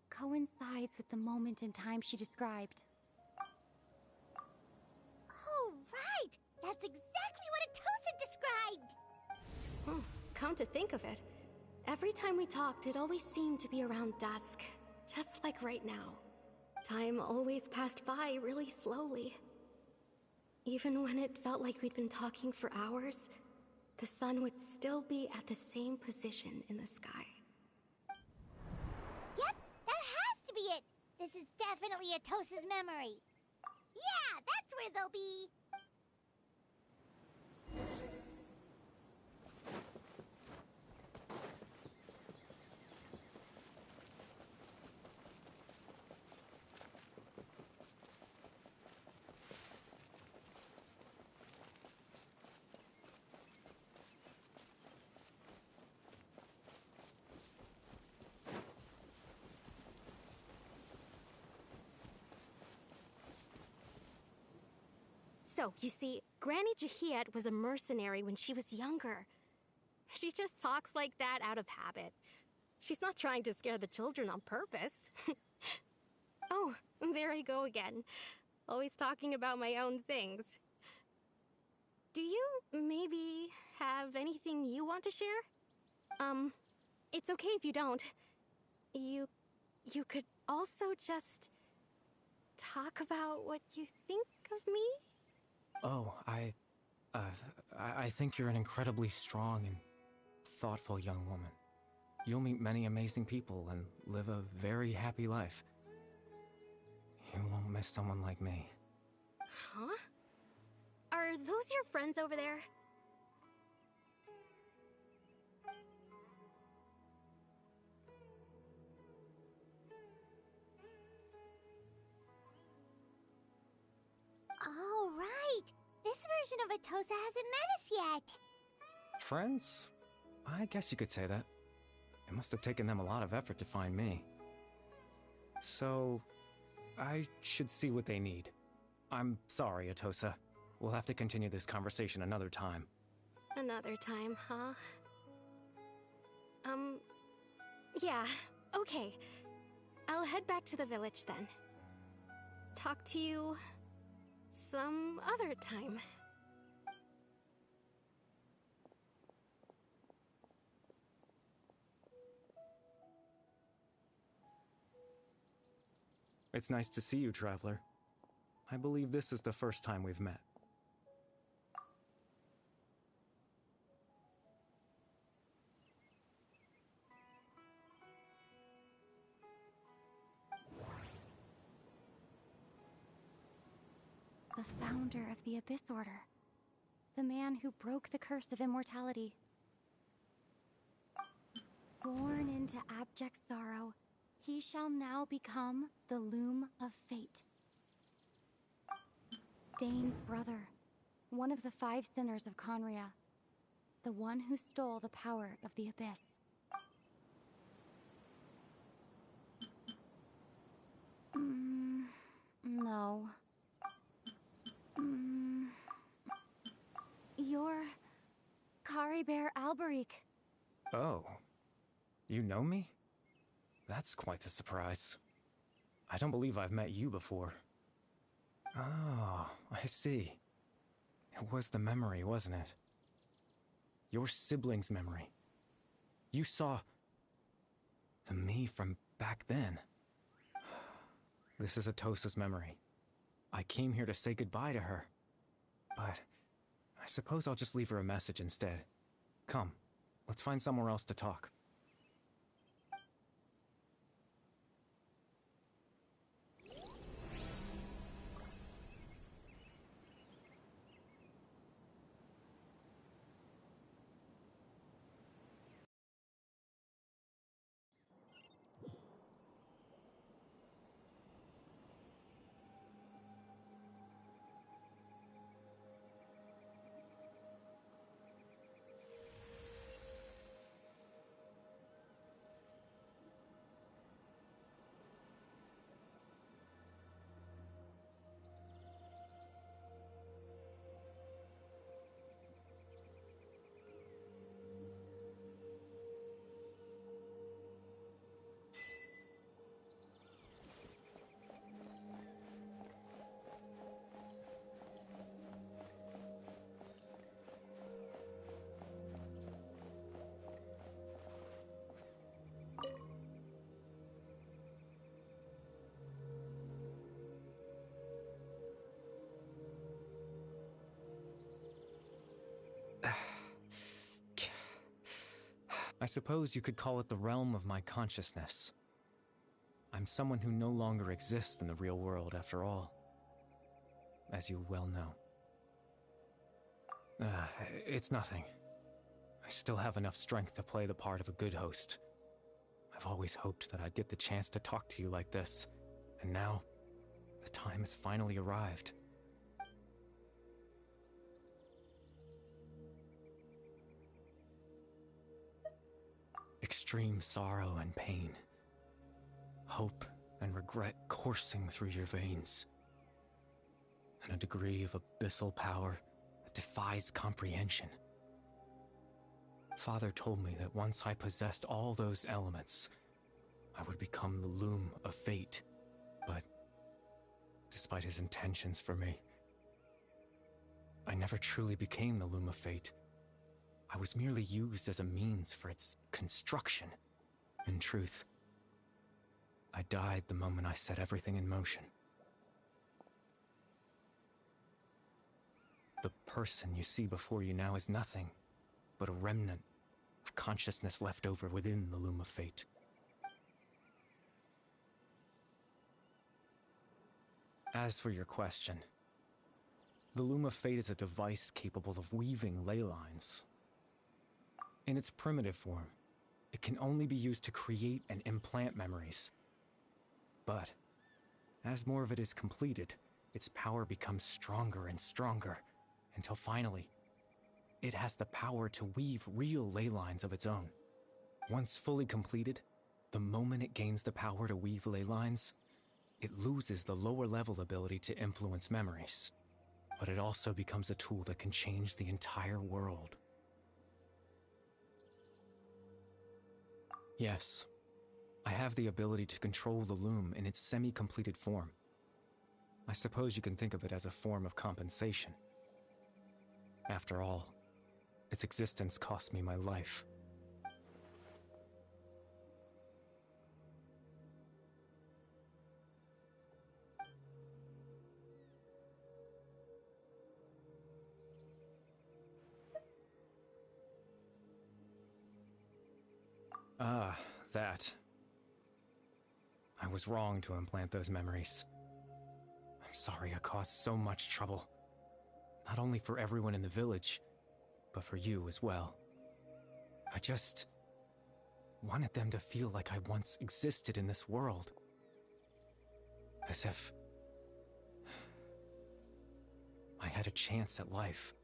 coincides with the moment in time she described. Oh, right! That's exactly what Atosa described! Oh, come to think of it, every time we talked, it always seemed to be around dusk. Just like right now. Time always passed by really slowly. Even when it felt like we'd been talking for hours, the sun would still be at the same position in the sky. Yep, that has to be it! This is definitely Atosa's memory. Yeah, that's where they'll be! So, you see, Granny Jahiet was a mercenary when she was younger. She just talks like that out of habit. She's not trying to scare the children on purpose. Oh, there I go again. Always talking about my own things. Do you maybe have anything you want to share? It's okay if you don't. You could also just talk about what you think of me? Oh, I think you're an incredibly strong and thoughtful young woman. You'll meet many amazing people and live a very happy life. You won't miss someone like me. Huh? Are those your friends over there? Oh, right! This version of Atosa hasn't met us yet! Friends? I guess you could say that. It must have taken them a lot of effort to find me. So, I should see what they need. I'm sorry, Atosa. We'll have to continue this conversation another time. Another time, huh? Yeah, okay. I'll head back to the village then. Talk to you some other time. It's nice to see you, Traveler. I believe this is the first time we've met. The founder of the Abyss Order. The man who broke the curse of immortality. Born into abject sorrow, he shall now become the Loom of Fate. Dane's brother, one of the 5 sinners of Conria. The one who stole the power of the Abyss. No. You're Caribert Alberic. Oh. You know me? That's quite the surprise. I don't believe I've met you before. Oh, I see. It was the memory, wasn't it? Your sibling's memory. You saw the me from back then. This is Atosa's memory. I came here to say goodbye to her. But I suppose I'll just leave her a message instead. Come, let's find somewhere else to talk. I suppose you could call it the realm of my consciousness. I'm someone who no longer exists in the real world, after all. As you well know. It's nothing. I still have enough strength to play the part of a good host. I've always hoped that I'd get the chance to talk to you like this, and now, the time has finally arrived. Extreme sorrow and pain. Hope and regret coursing through your veins. and a degree of abyssal power that defies comprehension. Father told me that once I possessed all those elements, I would become the Loom of Fate. But despite his intentions for me, I never truly became the Loom of Fate. I was merely used as a means for its construction. In truth, I died the moment I set everything in motion. The person you see before you now is nothing but a remnant of consciousness left over within the Loom of Fate. As for your question, the Loom of Fate is a device capable of weaving ley lines. In its primitive form, it can only be used to create and implant memories. But as more of it is completed, its power becomes stronger and stronger, until finally, it has the power to weave real ley lines of its own. Once fully completed, the moment it gains the power to weave ley lines, it loses the lower level ability to influence memories. But it also becomes a tool that can change the entire world. Yes, I have the ability to control the loom in its semi-completed form. I suppose you can think of it as a form of compensation. After all, its existence cost me my life. Ah, that. I was wrong to implant those memories. I'm sorry I caused so much trouble. Not only for everyone in the village, but for you as well. I just wanted them to feel like I once existed in this world. As if I had a chance at life.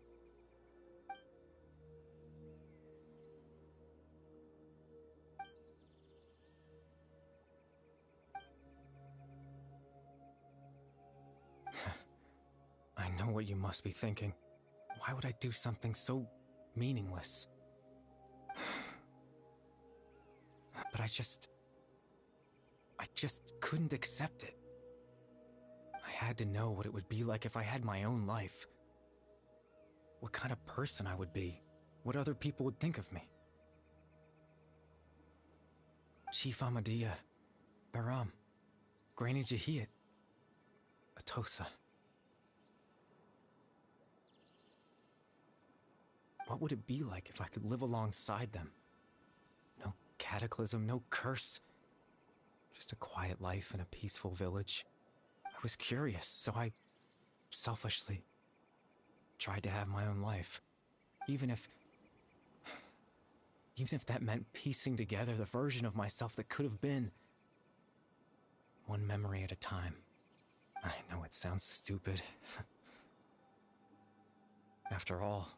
I know what you must be thinking. Why would I do something so meaningless? But I just couldn't accept it. I had to know what it would be like if I had my own life. What kind of person I would be. What other people would think of me. Chief Ahmadiyya, Baram, Granny Jahiyat, Atosa. What would it be like if I could live alongside them? No cataclysm, no curse. Just a quiet life in a peaceful village. I was curious, so I selfishly tried to have my own life. Even if that meant piecing together the version of myself that could have been. One memory at a time. I know it sounds stupid. After all,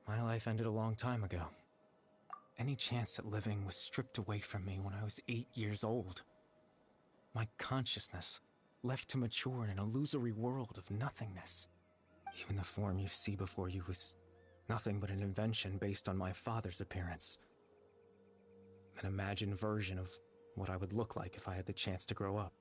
my life ended a long time ago. Any chance at living was stripped away from me when I was 8 years old. My consciousness left to mature in an illusory world of nothingness. Even the form you see before you was nothing but an invention based on my father's appearance. An imagined version of what I would look like if I had the chance to grow up.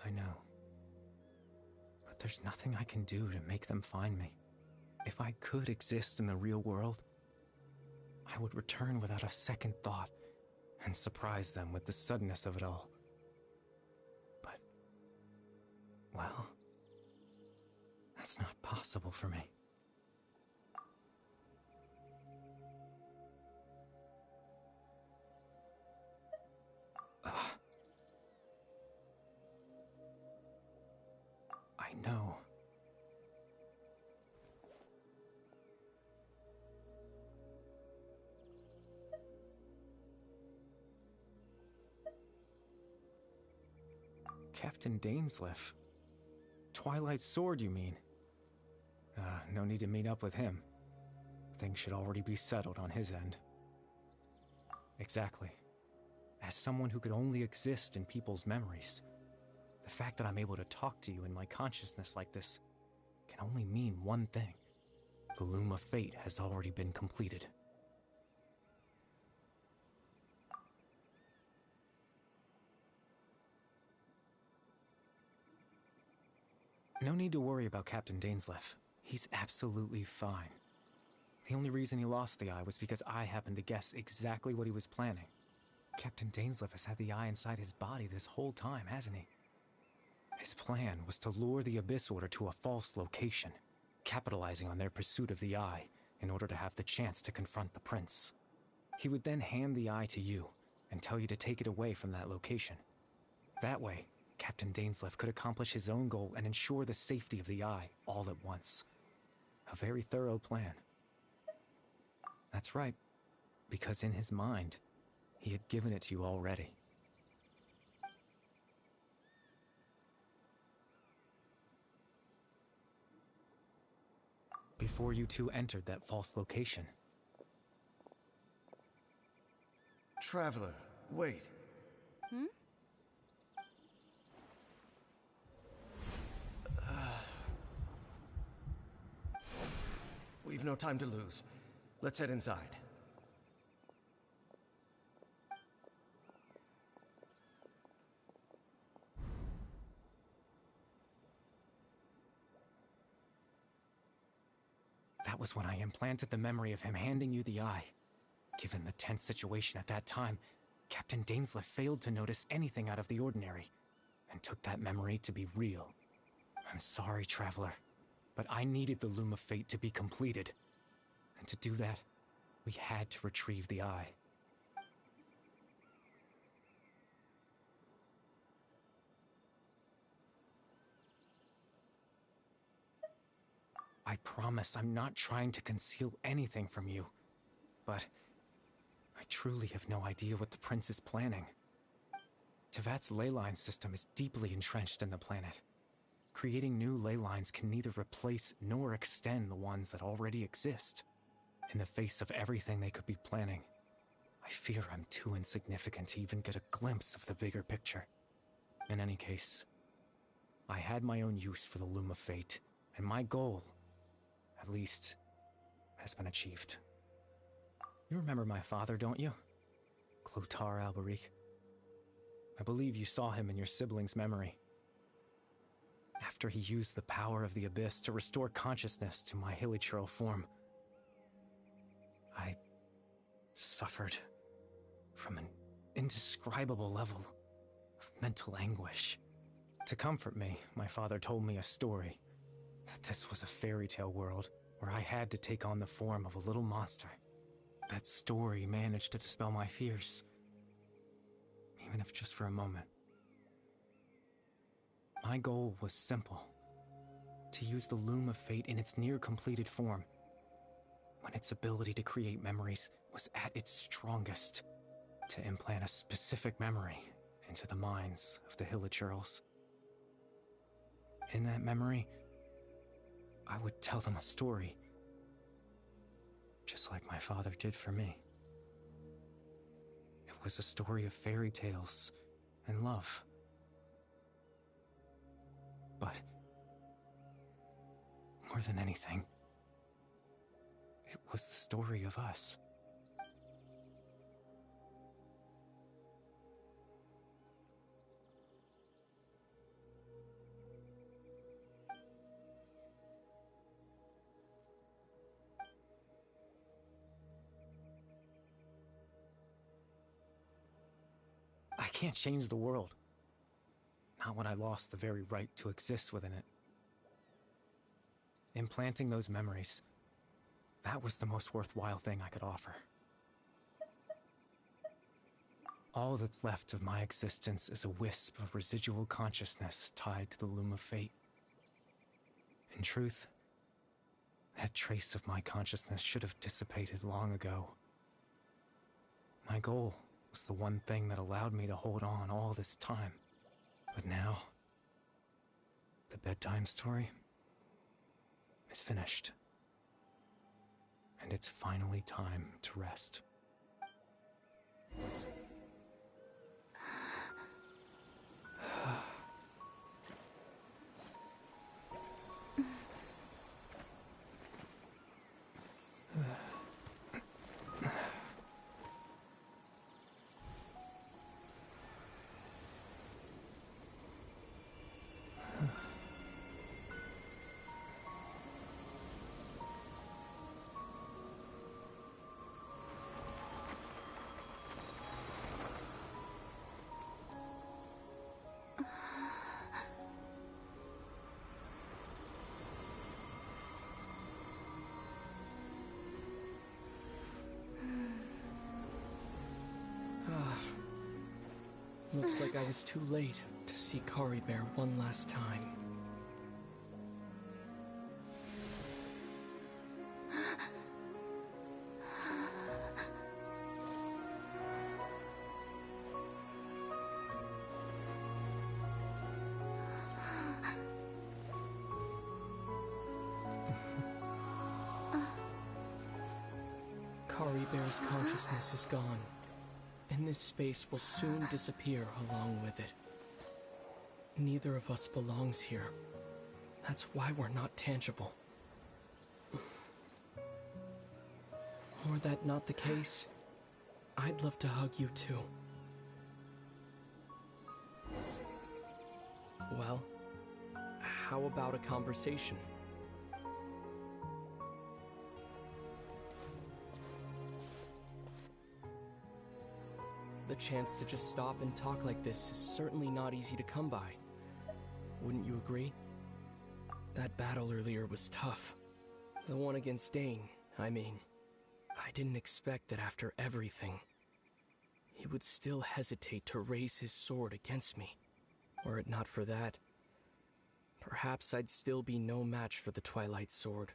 I know. But there's nothing I can do to make them find me. If I could exist in the real world, I would return without a second thought and surprise them with the suddenness of it all. But, well, that's not possible for me. I know. Captain Dainsleif. Twilight Sword, you mean? No need to meet up with him. Things should already be settled on his end. Exactly. As someone who could only exist in people's memories, the fact that I'm able to talk to you in my consciousness like this can only mean one thing. The Loom of Fate has already been completed. No need to worry about Captain Dainsleif. He's absolutely fine. The only reason he lost the eye was because I happened to guess exactly what he was planning. Captain Dainsleif has had the eye inside his body this whole time, hasn't he? His plan was to lure the Abyss Order to a false location, capitalizing on their pursuit of the eye in order to have the chance to confront the prince. He would then hand the eye to you and tell you to take it away from that location. That way, Captain Dainsleif could accomplish his own goal and ensure the safety of the eye all at once. A very thorough plan. That's right, because in his mind, he had given it to you already. Before you two entered that false location. Traveler, wait. Hmm? We've no time to lose. Let's head inside. That was when I implanted the memory of him handing you the eye. Given the tense situation at that time, Captain Dainsleif failed to notice anything out of the ordinary, and took that memory to be real. I'm sorry, Traveler, but I needed the Loom of Fate to be completed. And to do that, we had to retrieve the eye. I promise I'm not trying to conceal anything from you, but I truly have no idea what the Prince is planning. Tevat's ley line system is deeply entrenched in the planet. Creating new ley lines can neither replace nor extend the ones that already exist. In the face of everything they could be planning, I fear I'm too insignificant to even get a glimpse of the bigger picture. In any case, I had my own use for the Loom of Fate, and my goal, at least, has been achieved. You remember my father, don't you? Clotar Alberic. I believe you saw him in your sibling's memory. After he used the power of the Abyss to restore consciousness to my hilichurl form, I suffered from an indescribable level of mental anguish. To comfort me, my father told me a story, that this was a fairy tale world where I had to take on the form of a little monster. That story managed to dispel my fears, even if just for a moment. My goal was simple: to use the Loom of Fate in its near-completed form, when its ability to create memories was at its strongest, to implant a specific memory into the minds of the hilichurls. In that memory, I would tell them a story, just like my father did for me. It was a story of fairy tales and love. But more than anything, it was the story of us. I can't change the world. Not when I lost the very right to exist within it. Implanting those memories, that was the most worthwhile thing I could offer. All that's left of my existence is a wisp of residual consciousness tied to the Loom of Fate. In truth, that trace of my consciousness should have dissipated long ago. My goal was the one thing that allowed me to hold on all this time. But now, the bedtime story is finished. And it's finally time to rest. Looks like I was too late to see Kari Bear one last time. Kari Bear's consciousness is gone, and this space will soon disappear along with it. Neither of us belongs here. That's why we're not tangible. Were that not the case, I'd love to hug you too. Well, how about a conversation? The chance to just stop and talk like this is certainly not easy to come by. Wouldn't you agree? That battle earlier was tough. The one against Dane, I mean. I didn't expect that after everything, he would still hesitate to raise his sword against me. Were it not for that, perhaps I'd still be no match for the Twilight Sword.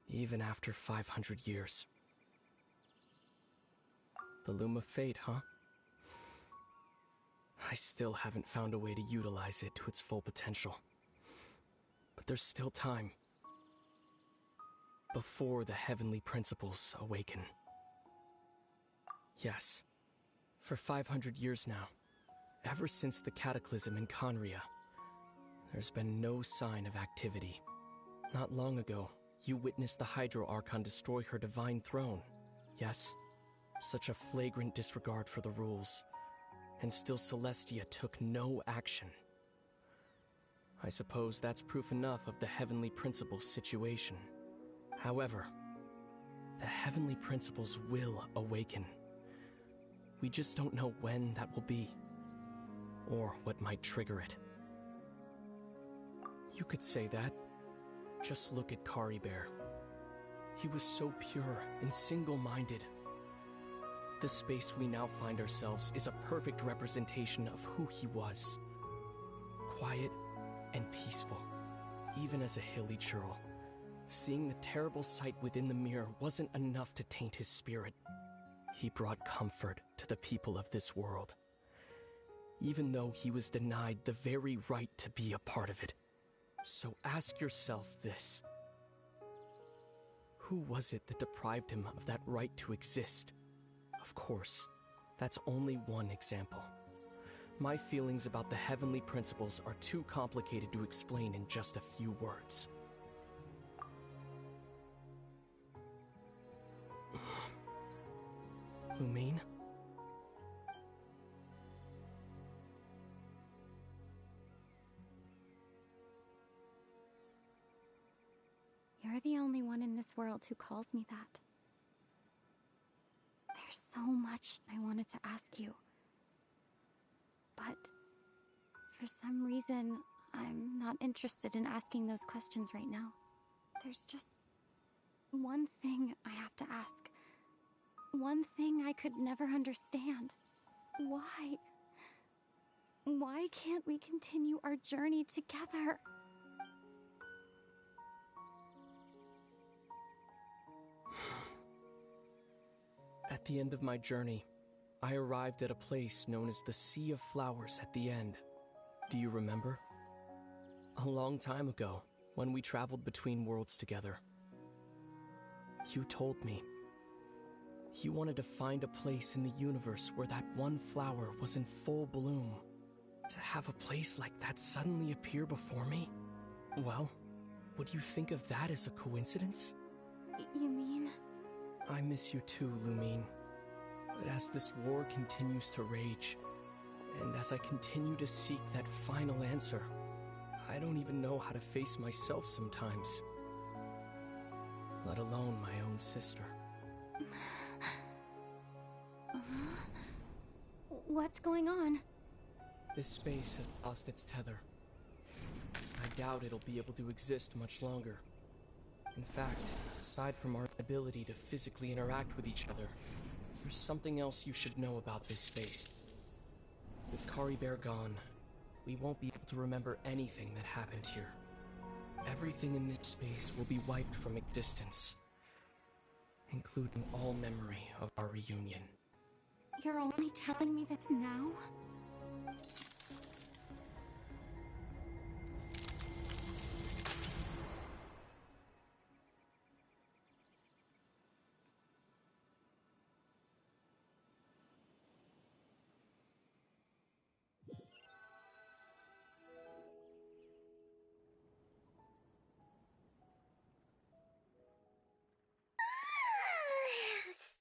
Even after 500 years. The Loom of Fate, huh? I still haven't found a way to utilize it to its full potential. But there's still time. Before the heavenly principles awaken. Yes, for 500 years now, ever since the cataclysm in Conria, there's been no sign of activity. Not long ago, you witnessed the Hydro Archon destroy her divine throne, yes? Such a flagrant disregard for the rules, and still Celestia took no action. I suppose that's proof enough of the Heavenly Principles situation. However, the Heavenly Principles will awaken. We just don't know when that will be, or what might trigger it. You could say that. Just look at Kari Bear. He was so pure and single-minded. The space we now find ourselves is a perfect representation of who he was. Quiet and peaceful, even as a hilly churl. Seeing the terrible sight within the mirror wasn't enough to taint his spirit. He brought comfort to the people of this world, even though he was denied the very right to be a part of it. So ask yourself this. Who was it that deprived him of that right to exist? Of course, that's only one example. My feelings about the Heavenly Principles are too complicated to explain in just a few words. Lumine? You're the only one in this world who calls me that. There's so much I wanted to ask you. But for some reason, I'm not interested in asking those questions right now. There's just one thing I have to ask. One thing I could never understand. Why? Why can't we continue our journey together? At the end of my journey, I arrived at a place known as the Sea of Flowers at the end. Do you remember? A long time ago, when we traveled between worlds together. You told me. You wanted to find a place in the universe where that one flower was in full bloom. To have a place like that suddenly appear before me? Well, would you think of that as a coincidence? You mean? I miss you too, Lumine. But as this war continues to rage, and as I continue to seek that final answer, I don't even know how to face myself sometimes. Let alone my own sister. What's going on? This space has lost its tether. I doubt it'll be able to exist much longer. In fact, aside from our ability to physically interact with each other, there's something else you should know about this space. With Kari Bear gone, we won't be able to remember anything that happened here. Everything in this space will be wiped from existence, including all memory of our reunion. You're only telling me this now?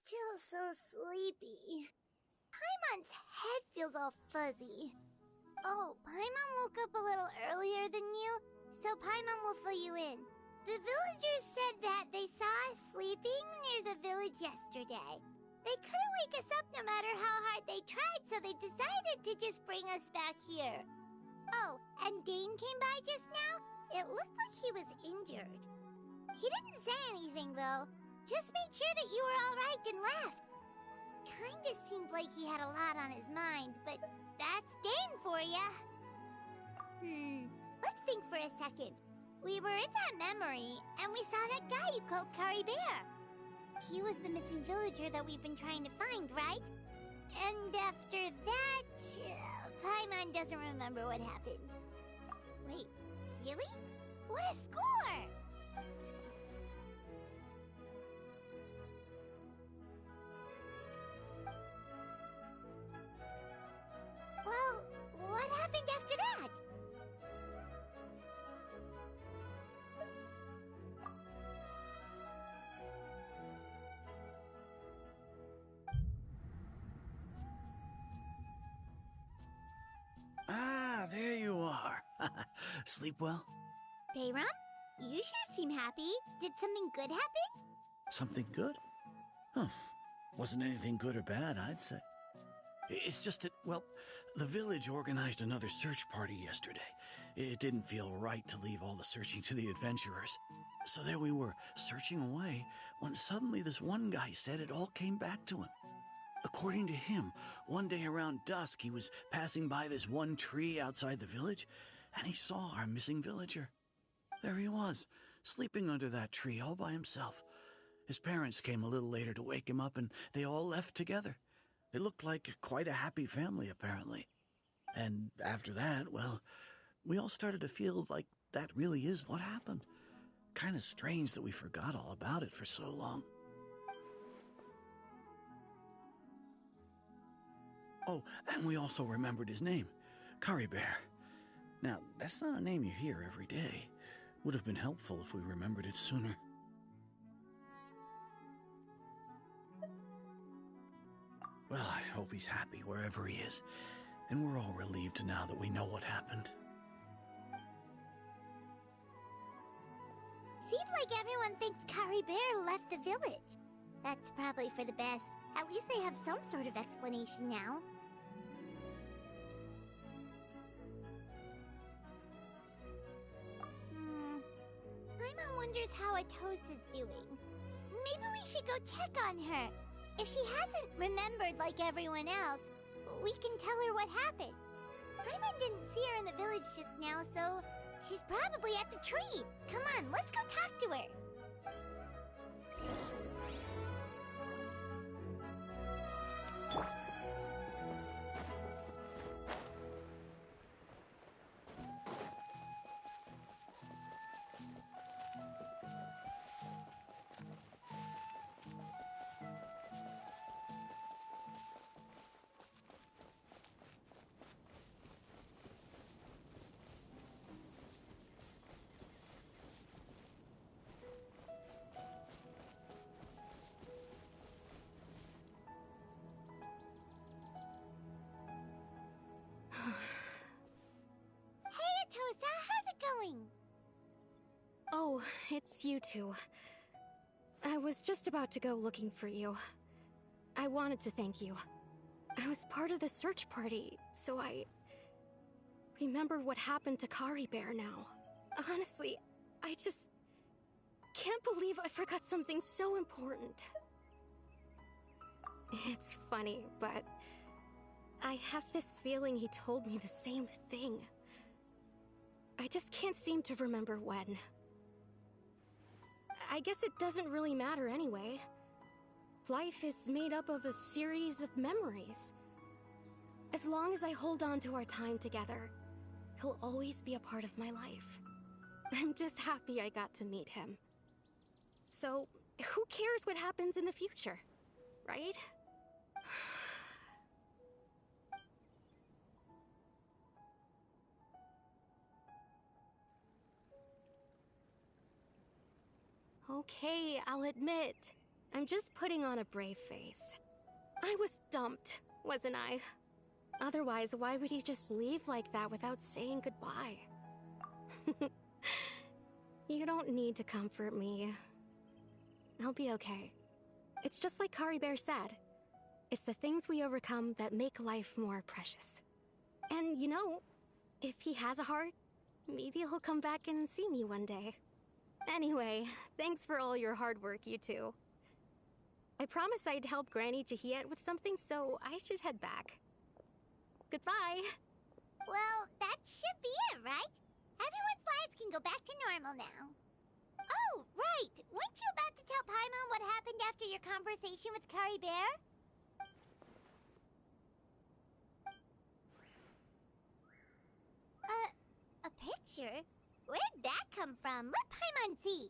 Still so sleepy. Paimon's head feels all fuzzy. Oh, Paimon woke up a little earlier than you, so Paimon will fill you in. The villagers said that they saw us sleeping near the village yesterday. They couldn't wake us up no matter how hard they tried, so they decided to just bring us back here. Oh, and Dane came by just now. It looked like he was injured. He didn't say anything, though. Just made sure that you were all right and left. Kinda seemed like he had a lot on his mind, but that's Dane for ya. Let's think for a second. We were in that memory, and we saw that guy you called Kari Bear. He was the missing villager that we've been trying to find, right? And after that, Paimon doesn't remember what happened. Wait, really? What a score! Well, what happened after that? Ah, there you are. Sleep well? Bayram, you sure seem happy. Did something good happen? Something good? Huh. Wasn't anything good or bad, I'd say. It's just that, well, the village organized another search party yesterday. It didn't feel right to leave all the searching to the adventurers. So there we were, searching away, when suddenly this one guy said it all came back to him. According to him, one day around dusk, he was passing by this one tree outside the village, and he saw our missing villager. There he was, sleeping under that tree all by himself. His parents came a little later to wake him up, and they all left together. They looked like quite a happy family, apparently. And after that, well, we all started to feel like that really is what happened. Kind of strange that we forgot all about it for so long. Oh, and we also remembered his name, Kari Bear. Now, that's not a name you hear every day. Would have been helpful if we remembered it sooner. Well, I hope he's happy wherever he is, and we're all relieved now that we know what happened. Seems like everyone thinks Kari Bear left the village. That's probably for the best. At least they have some sort of explanation now. Paimon wonders how Atosa's doing. Maybe we should go check on her. If she hasn't remembered like everyone else, we can tell her what happened. Paimon didn't see her in the village just now, so she's probably at the tree. Come on, let's go talk to her. How's it going? Oh, it's you two. I was just about to go looking for you. I wanted to thank you. I was part of the search party, so I remembered what happened to Kari Bear now. Honestly, I just can't believe I forgot something so important. It's funny, but I have this feeling he told me the same thing. I just can't seem to remember when. I guess it doesn't really matter anyway. Life is made up of a series of memories. As long as I hold on to our time together, he'll always be a part of my life. I'm just happy I got to meet him. So, who cares what happens in the future, right? Okay, I'll admit. I'm just putting on a brave face. I was dumped, wasn't I? Otherwise, why would he just leave like that without saying goodbye? You don't need to comfort me. I'll be okay. It's just like Kari Bear said. It's the things we overcome that make life more precious. And you know, if he has a heart, maybe he'll come back and see me one day. Anyway, thanks for all your hard work, you two. I promised I'd help Granny Jahiet with something, so I should head back. Goodbye. Well, that should be it, right? Everyone's lives can go back to normal now. Oh, right! Weren't you about to tell Paimon what happened after your conversation with Kari Bear? A picture? Where'd that come from? Let Paimon see.